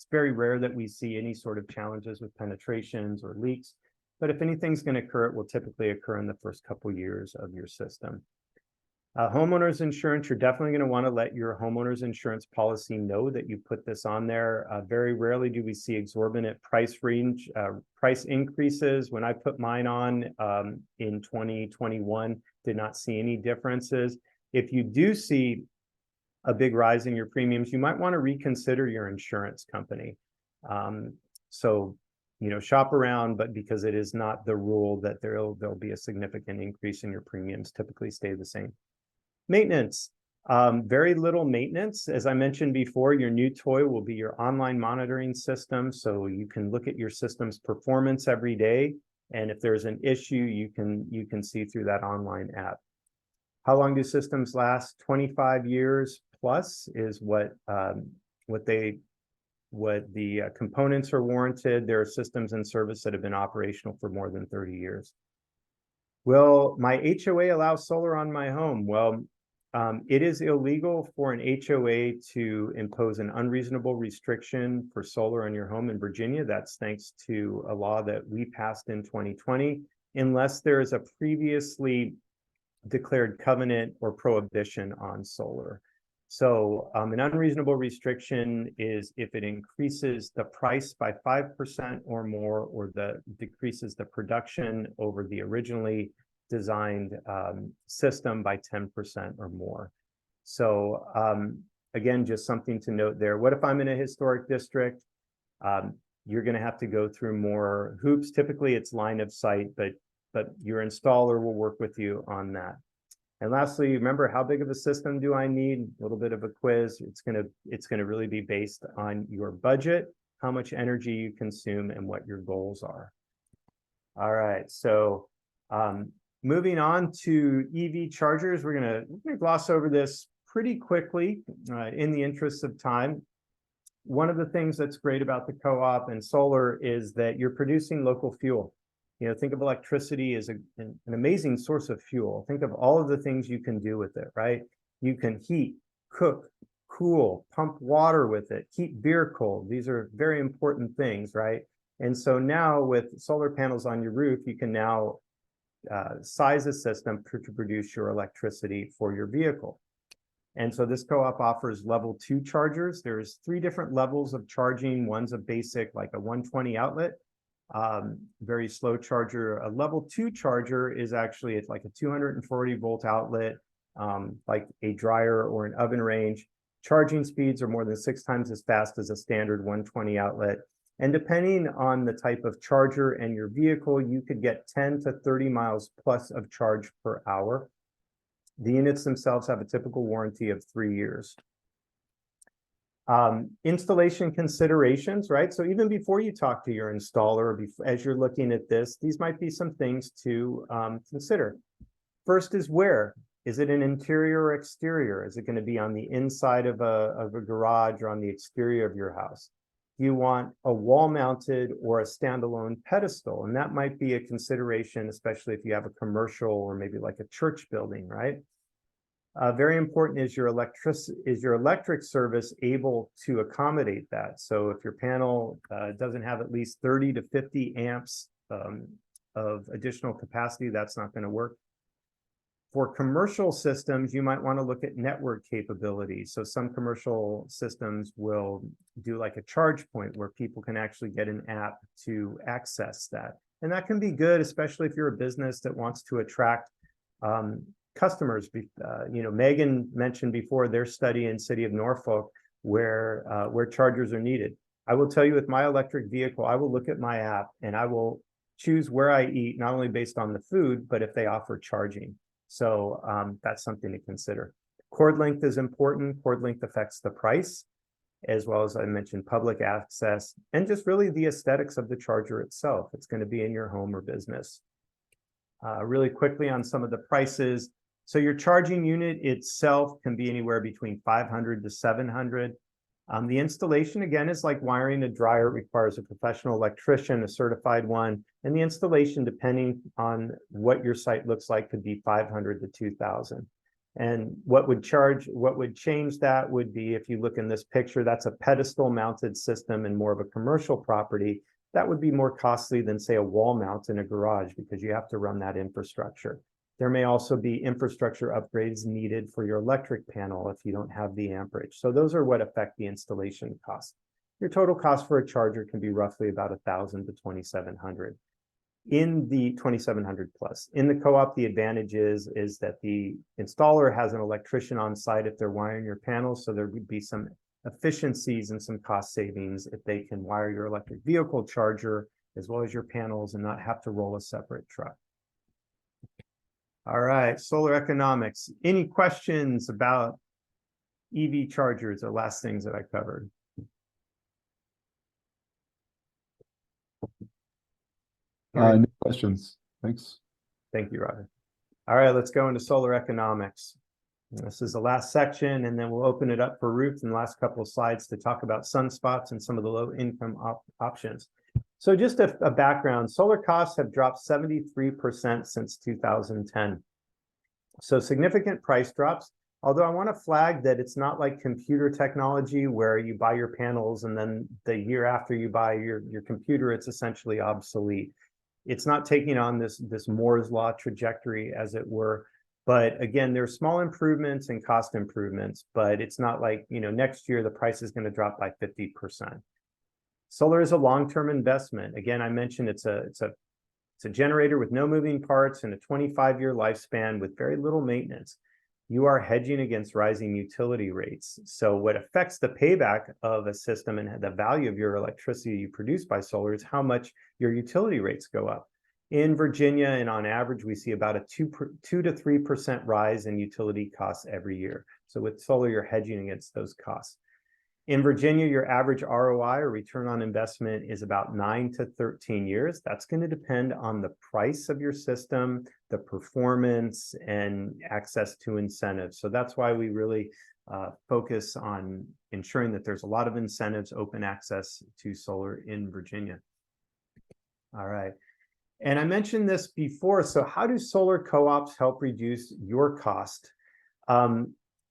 very rare that we see any sort of challenges with penetrations or leaks. But if anything's going to occur, it will typically occur in the first couple years of your system. Homeowners insurance, you're definitely going to want to let your homeowners insurance policy know that you put this on there. Very rarely do we see exorbitant price increases. When I put mine on in 2021, did not see any differences. If you do see a big rise in your premiums, you might want to reconsider your insurance company. So, shop around, but because it is not the rule that there'll be a significant increase in your premiums, typically stay the same. Maintenance, very little maintenance. As I mentioned before, your new toy will be your online monitoring system. So you can look at your system's performance every day. And if there's an issue, you can see through that online app. How long do systems last? 25 years plus is what the components are warranted. There are systems in service that have been operational for more than 30 years. Will my HOA allow solar on my home? Well, it is illegal for an HOA to impose an unreasonable restriction for solar on your home in Virginia. That's thanks to a law that we passed in 2020, unless there is a previously declared covenant or prohibition on solar. So an unreasonable restriction is if it increases the price by 5% or more, or decreases the production over the originally designed system by 10% or more. So again, just something to note there. What if I'm in a historic district? You're going to have to go through more hoops. Typically, it's line of sight, but your installer will work with you on that. And lastly, remember, how big of a system do I need? A little bit of a quiz. It's gonna really be based on your budget, how much energy you consume, and what your goals are. All right, so moving on to EV chargers, we're gonna gloss over this pretty quickly in the interest of time. One of the things that's great about the co-op and solar is that you're producing local fuel. Think of electricity as an amazing source of fuel. Think of all of the things you can do with it, right? You can heat, cook, cool, pump water with it, keep beer cold. These are very important things, right? And so now with solar panels on your roof, you can now size a system to produce your electricity for your vehicle. And so this co-op offers level 2 chargers. There's 3 different levels of charging. One's a basic, like a 120 outlet. Very slow charger. A level 2 charger is actually, it's like a 240 volt outlet, like a dryer or an oven range. Charging speeds are more than 6 times as fast as a standard 120 outlet. And depending on the type of charger and your vehicle, you could get 10 to 30 miles plus of charge per hour. The units themselves have a typical warranty of 3 years. Installation considerations, right? So even before you talk to your installer, as you're looking at this, these might be some things to consider. First is where. Is it an interior or exterior? Is it going to be on the inside of a garage or on the exterior of your house? Do you want a wall-mounted or a standalone pedestal? And that might be a consideration, especially if you have a commercial or maybe like a church building, right? Very important is your electric service able to accommodate that. So if your panel doesn't have at least 30 to 50 amps of additional capacity, that's not going to work. For commercial systems, you might want to look at network capability. So some commercial systems will do like a charge point where people can actually get an app to access that. And that can be good, especially if you're a business that wants to attract customers. Megan mentioned before their study in City of Norfolk where chargers are needed. I will tell you, with my electric vehicle, I will look at my app and I will choose where I eat, not only based on the food, but if they offer charging. So that's something to consider. Cord length is important. Cord length affects the price, as well as I mentioned, public access, and just really the aesthetics of the charger itself. It's going to be in your home or business. Really quickly on some of the prices. So your charging unit itself can be anywhere between $500 to $700. The installation, again, is like wiring a dryer. It requires a professional electrician, a certified one. And the installation, depending on what your site looks like, could be $500 to $2,000. And what would change that would be, if you look in this picture, that's a pedestal mounted system in more of a commercial property. That would be more costly than, say, a wall mount in a garage, because you have to run that infrastructure. There may also be infrastructure upgrades needed for your electric panel if you don't have the amperage. So those are what affect the installation cost. Your total cost for a charger can be roughly about $1,000 to $2,700. In the 2,700 plus. In the co-op, the advantage is that the installer has an electrician on site if they're wiring your panels, so there would be some efficiencies and some cost savings if they can wire your electric vehicle charger as well as your panels and not have to roll a separate truck. All right, solar economics. Any questions about EV chargers, the last things that I covered? No questions. Thanks. Thank you, Roger. All right, let's go into solar economics. This is the last section, and then we'll open it up for Ruth in the last couple of slides to talk about sunspots and some of the low income options. So just a background, solar costs have dropped 73% since 2010. So significant price drops, although I want to flag that it's not like computer technology where you buy your panels and then the year after you buy your computer, it's essentially obsolete. It's not taking on this Moore's law trajectory, as it were. But again, there's small improvements and cost improvements, but it's not like, next year the price is going to drop by 50%. Solar is a long-term investment. Again, I mentioned it's a generator with no moving parts and a 25-year lifespan with very little maintenance. You are hedging against rising utility rates. So what affects the payback of a system and the value of your electricity you produce by solar is how much your utility rates go up. In Virginia, and on average, we see about a 2 to 3% rise in utility costs every year. So with solar, you're hedging against those costs. In Virginia, your average ROI, or return on investment, is about 9 to 13 years. That's going to depend on the price of your system, the performance, and access to incentives. So that's why we really focus on ensuring that there's a lot of incentives, open access to solar in Virginia. All right. And I mentioned this before. So how do solar co-ops help reduce your cost?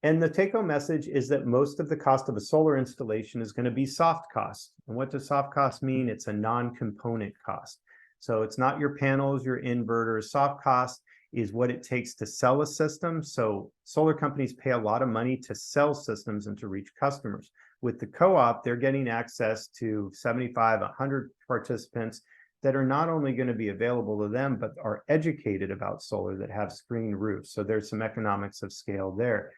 And the take-home message is that most of the cost of a solar installation is going to be soft cost. And what does soft cost mean? It's a non-component cost. So it's not your panels, your inverters. Soft cost is what it takes to sell a system. So solar companies pay a lot of money to sell systems and to reach customers. With the co-op, they're getting access to 75, 100 participants that are not only going to be available to them, but are educated about solar, that have screened roofs. So there's some economics of scale there.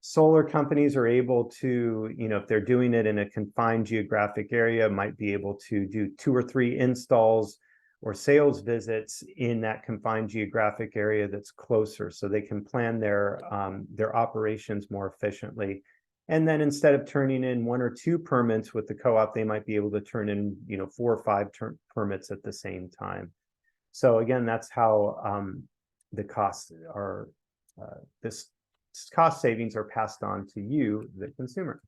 Solar companies are able to, if they're doing it in a confined geographic area, might be able to do 2 or 3 installs or sales visits in that confined geographic area that's closer, so they can plan their operations more efficiently. And then instead of turning in 1 or 2 permits with the co-op, they might be able to turn in 4 or 5 permits at the same time. So again, that's how the costs are, this cost savings are passed on to you, the consumer.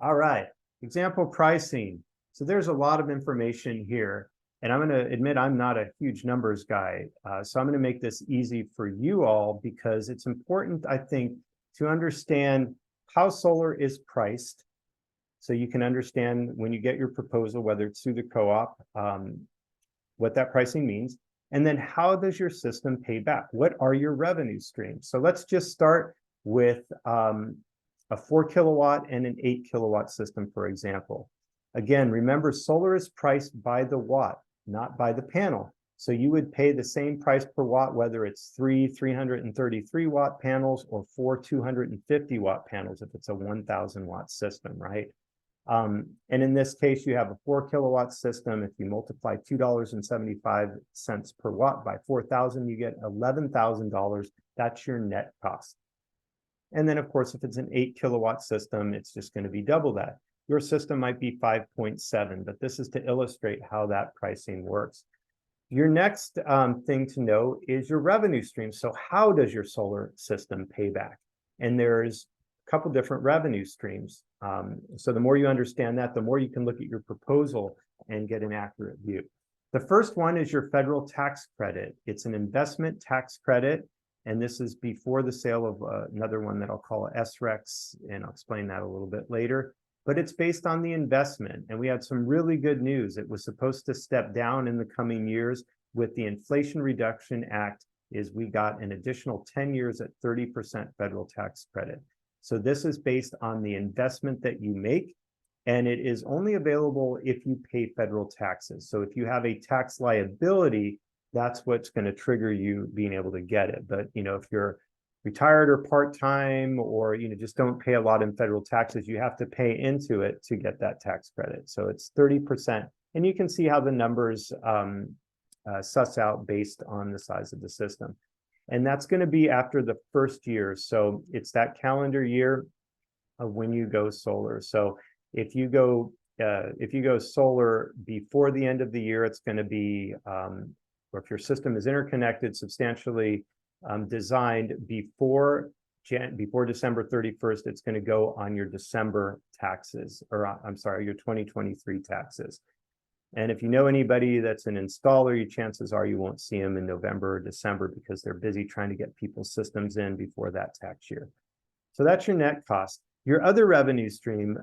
All right, example pricing. So there's a lot of information here, and I'm going to admit I'm not a huge numbers guy. So I'm going to make this easy for you all, because it's important, I think, to understand how solar is priced, so you can understand when you get your proposal, whether it's through the co-op, what that pricing means. And then how does your system pay back? What are your revenue streams? So let's just start with a 4 kilowatt and an 8 kilowatt system, for example. Again, remember, solar is priced by the watt, not by the panel. So you would pay the same price per watt, whether it's 333 watt panels or 4 250 watt panels, if it's a 1000 watt system, right? And in this case, you have a 4 kilowatt system. If you multiply $2.75 per watt by 4,000, you get $11,000. That's your net cost. And then, of course, if it's an 8 kilowatt system, it's just going to be double that. Your system might be 5.7, but this is to illustrate how that pricing works. Your next thing to know is your revenue stream. So how does your solar system pay back? And there's a couple different revenue streams. So the more you understand that, the more you can look at your proposal and get an accurate view. The first one is your federal tax credit. It's an investment tax credit. And this is before the sale of another one that I'll call SREX, and I'll explain that a little bit later. But it's based on the investment. And we had some really good news. It was supposed to step down in the coming years. With the Inflation Reduction Act, is we got an additional 10 years at 30% federal tax credit. So this is based on the investment that you make, and it is only available if you pay federal taxes. So if you have a tax liability, that's what's going to trigger you being able to get it. But if you're retired or part-time, or just don't pay a lot in federal taxes, you have to pay into it to get that tax credit. So it's 30%, and you can see how the numbers suss out based on the size of the system. And that's going to be after the first year. So it's that calendar year of when you go solar. So if you go solar before the end of the year, it's going to be, or if your system is interconnected, substantially designed before December 31st, it's going to go on your December taxes, or I'm sorry, your 2023 taxes. And if you know anybody that's an installer, your chances are you won't see them in November or December because they're busy trying to get people's systems in before that tax year. So that's your net cost. Your other revenue stream,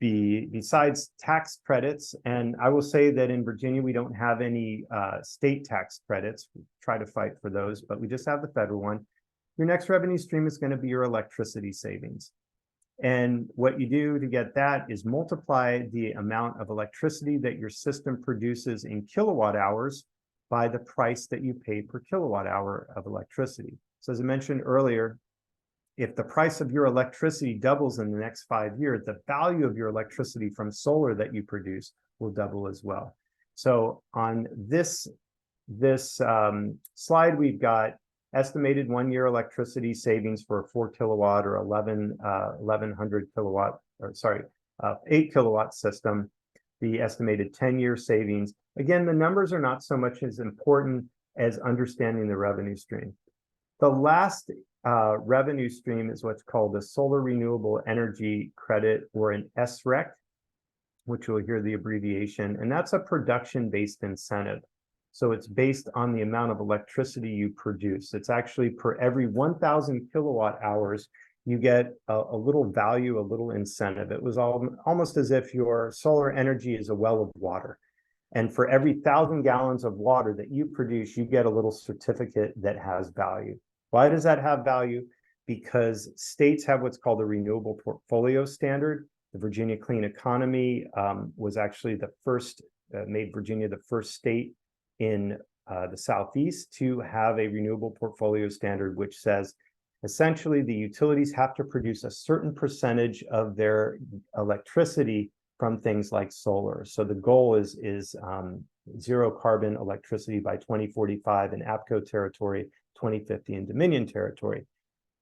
besides tax credits, and I will say that in Virginia, we don't have any state tax credits. We try to fight for those, but we just have the federal one. Your next revenue stream is going to be your electricity savings. And what you do to get that is multiply the amount of electricity that your system produces in kilowatt hours by the price that you pay per kilowatt hour of electricity. So as I mentioned earlier, if the price of your electricity doubles in the next 5 years, the value of your electricity from solar that you produce will double as well. So on this slide, we've got estimated 1 year electricity savings for a 4 kilowatt or 1100 kilowatt, or sorry, 8 kilowatt system, the estimated 10-year savings. Again, the numbers are not so much as important as understanding the revenue stream. The last revenue stream is what's called a solar renewable energy credit, or an SREC, which you'll hear the abbreviation, and that's a production-based incentive. So it's based on the amount of electricity you produce. It's actually per every 1,000 kilowatt hours, you get a little value, a little incentive. It was almost as if your solar energy is a well of water. And for every 1,000 gallons of water that you produce, you get a little certificate that has value. Why does that have value? Because states have what's called a renewable portfolio standard. The Virginia Clean Economy was actually the first, made Virginia the first state in the Southeast to have a renewable portfolio standard, which says essentially the utilities have to produce a certain percentage of their electricity from things like solar. So the goal is zero carbon electricity by 2045 in APCO territory, 2050 in Dominion territory.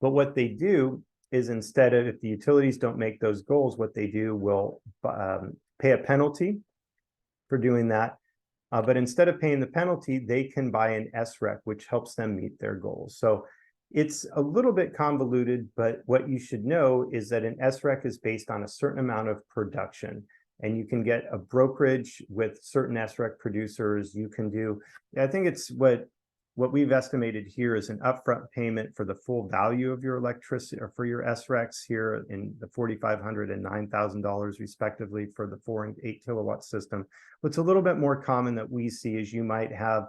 But what they do is, instead of, if the utilities don't make those goals, what they do will pay a penalty for doing that. But instead of paying the penalty, they can buy an SREC, which helps them meet their goals. So it's a little bit convoluted, but what you should know is that an SREC is based on a certain amount of production. And you can get a brokerage with certain SREC producers. You can do, I think it's what what we've estimated here is an upfront payment for the full value of your electricity or for your SRECs here in the $4,500 and $9,000 respectively for the 4 and 8 kilowatt system. What's a little bit more common that we see is you might have,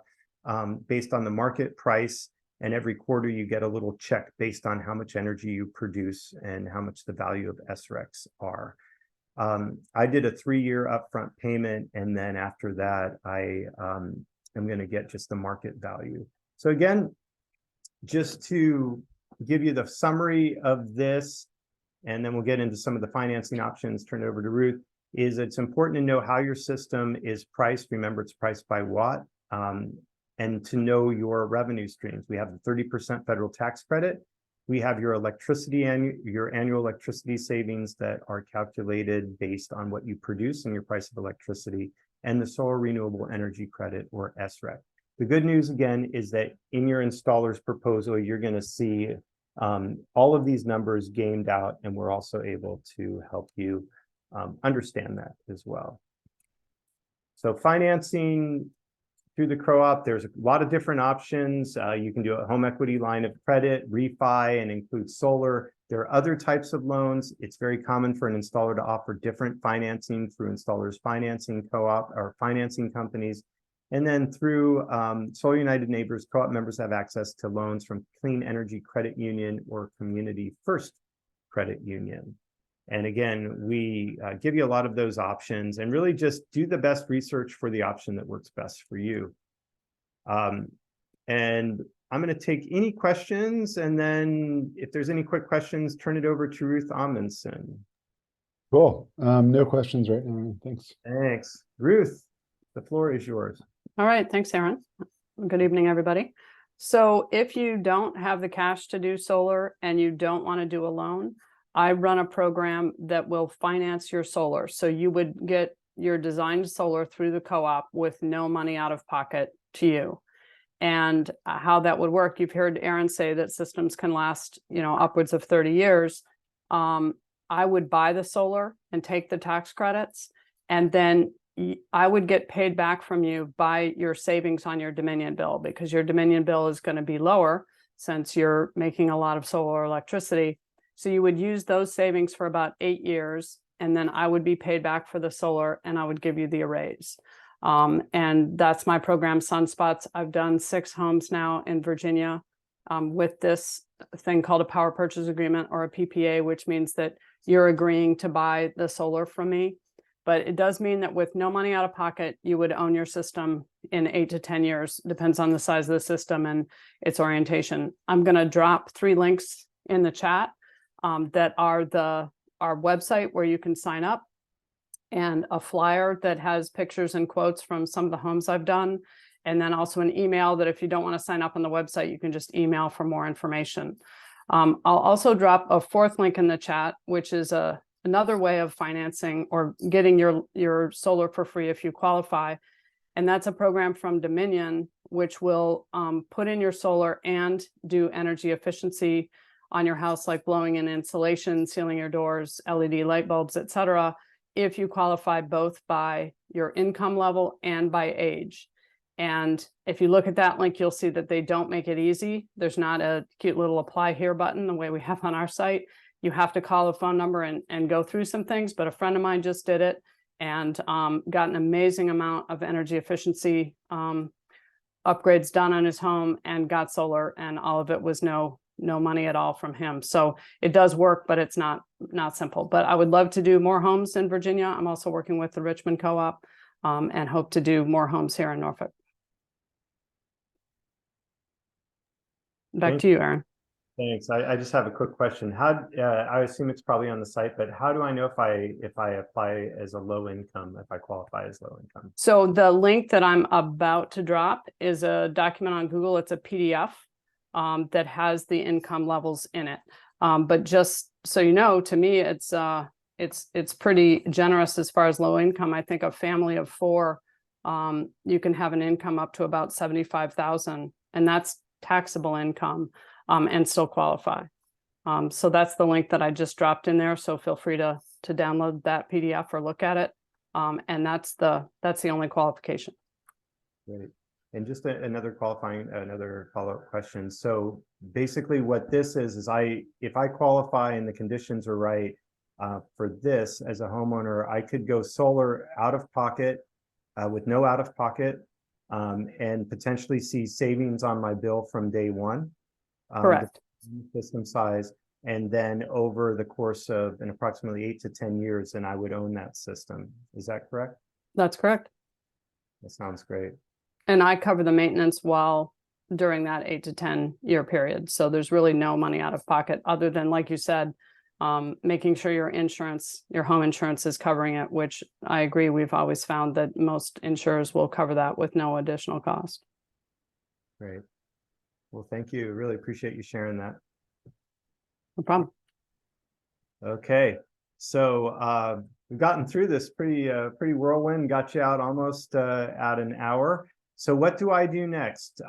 based on the market price, and every quarter you get a little check based on how much energy you produce and how much the value of SRECs are. I did a 3-year upfront payment, and then after that, I am going to get just the market value. So again, just to give you the summary of this, and then we'll get into some of the financing options, turn it over to Ruth, is it's important to know how your system is priced. Remember, it's priced by watt, and to know your revenue streams. We have the 30% federal tax credit. We have your your annual electricity savings that are calculated based on what you produce and your price of electricity, and the solar renewable energy credit, or SREC. The good news again is that in your installer's proposal, you're going to see all of these numbers gamed out, and we're also able to help you understand that as well. So financing through the co-op, there's a lot of different options. You can do a home equity line of credit, refi, and include solar. There are other types of loans. It's very common for an installer to offer different financing through installers financing co-op or financing companies. And then through Solar United Neighbors, co-op members have access to loans from Clean Energy Credit Union or Community First Credit Union. And again, we give you a lot of those options, and really just do the best research for the option that works best for you. And I'm going to take any questions, and then if there's any quick questions, turn it over to Ruth Amundsen. Cool. No questions right now. Thanks. Thanks. Ruth, the floor is yours. All right. Thanks, Aaron. Good evening, everybody. So if you don't have the cash to do solar and you don't want to do a loan, I run a program that will finance your solar. So you would get your designed solar through the co-op with no money out of pocket to you. And how that would work, you've heard Aaron say that systems can last, upwards of 30 years. I would buy the solar and take the tax credits, and then I would get paid back from you by your savings on your Dominion bill, because your Dominion bill is going to be lower since you're making a lot of solar electricity. So you would use those savings for about 8 years, and then I would be paid back for the solar, and I would give you the arrays. And that's my program, Sunspots. I've done 6 homes now in Virginia with this thing called a power purchase agreement, or a PPA, which means that you're agreeing to buy the solar from me. But it does mean that with no money out of pocket, you would own your system in 8 to 10 years, depends on the size of the system and its orientation. I'm going to drop 3 links in the chat that are our website where you can sign up, and a flyer that has pictures and quotes from some of the homes I've done, and then also an email that if you don't want to sign up on the website, you can just email for more information. I'll also drop a 4th link in the chat, which is another way of financing or getting your solar for free if you qualify. And that's a program from Dominion, which will put in your solar and do energy efficiency on your house, like blowing in insulation, sealing your doors, LED light bulbs, etc., if you qualify both by your income level and by age. And if you look at that link, you'll see that they don't make it easy. There's not a cute little apply here button the way we have on our site. You have to call a phone number and go through some things, but a friend of mine just did it and got an amazing amount of energy efficiency upgrades done on his home and got solar, and all of it was no money at all from him. So it does work, but it's not simple. But I would love to do more homes in Virginia. I'm also working with the Richmond Co-op and hope to do more homes here in Norfolk. Back to you, Aaron. Thanks. I just have a quick question. I assume it's probably on the site, but how do I know if I apply as a low income, if I qualify as low income? So the link that I'm about to drop is a document on Google. It's a PDF that has the income levels in it. But just so you know, to me, it's pretty generous as far as low income. I think a family of 4, you can have an income up to about $75,000, and that's taxable income. And still qualify. So that's the link that I just dropped in there. So feel free to download that PDF or look at it. And that's the only qualification. Great. And just another follow-up question. So basically what this is if I qualify and the conditions are right for this as a homeowner, I could go solar out of pocket with no out of pocket and potentially see savings on my bill from day one. Correct. System size, and then over the course of approximately 8 to 10 years, then I would own that system. Is that correct? That's correct. That sounds great. And I cover the maintenance during that 8 to 10 year period. So there's really no money out of pocket other than, like you said, making sure your home insurance is covering it, which I agree. We've always found that most insurers will cover that with no additional cost. Great. Well, thank you. Really appreciate you sharing that. No problem. Okay. So we've gotten through this pretty whirlwind, got you out almost at an hour. So what do I do next?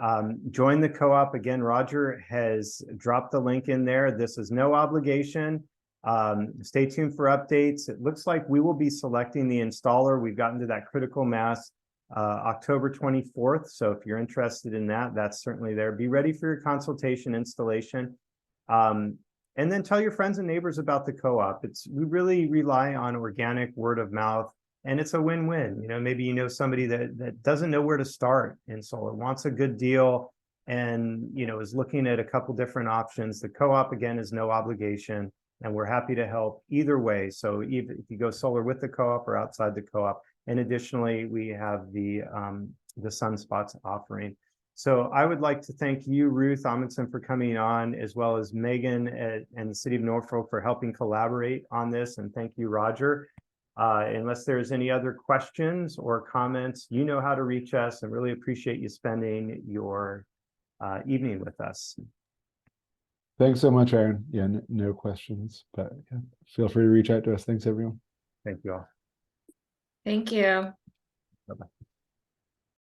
Join the co-op. Again, Roger has dropped the link in there. This is no obligation. Stay tuned for updates. It looks like we will be selecting the installer. We've gotten to that critical mass October 24th. So if you're interested in that, that's certainly there. Be ready for your consultation installation. And then tell your friends and neighbors about the co-op. We really rely on organic word of mouth, and it's a win-win. You know, maybe you know somebody that doesn't know where to start in solar, wants a good deal, and is looking at a couple different options. The co-op, again, is no obligation, and we're happy to help either way. So even if you go solar with the co-op or outside the co-op. And additionally, we have the Sunspots offering. So I would like to thank you, Ruth Amundsen, for coming on, as well as Megan and the City of Norfolk for helping collaborate on this. And thank you, Roger. Unless there's any other questions or comments, you know how to reach us, and really appreciate you spending your evening with us. Thanks so much, Aaron. Yeah, no questions, but yeah, feel free to reach out to us. Thanks, everyone. Thank you all. Thank you. Bye-bye.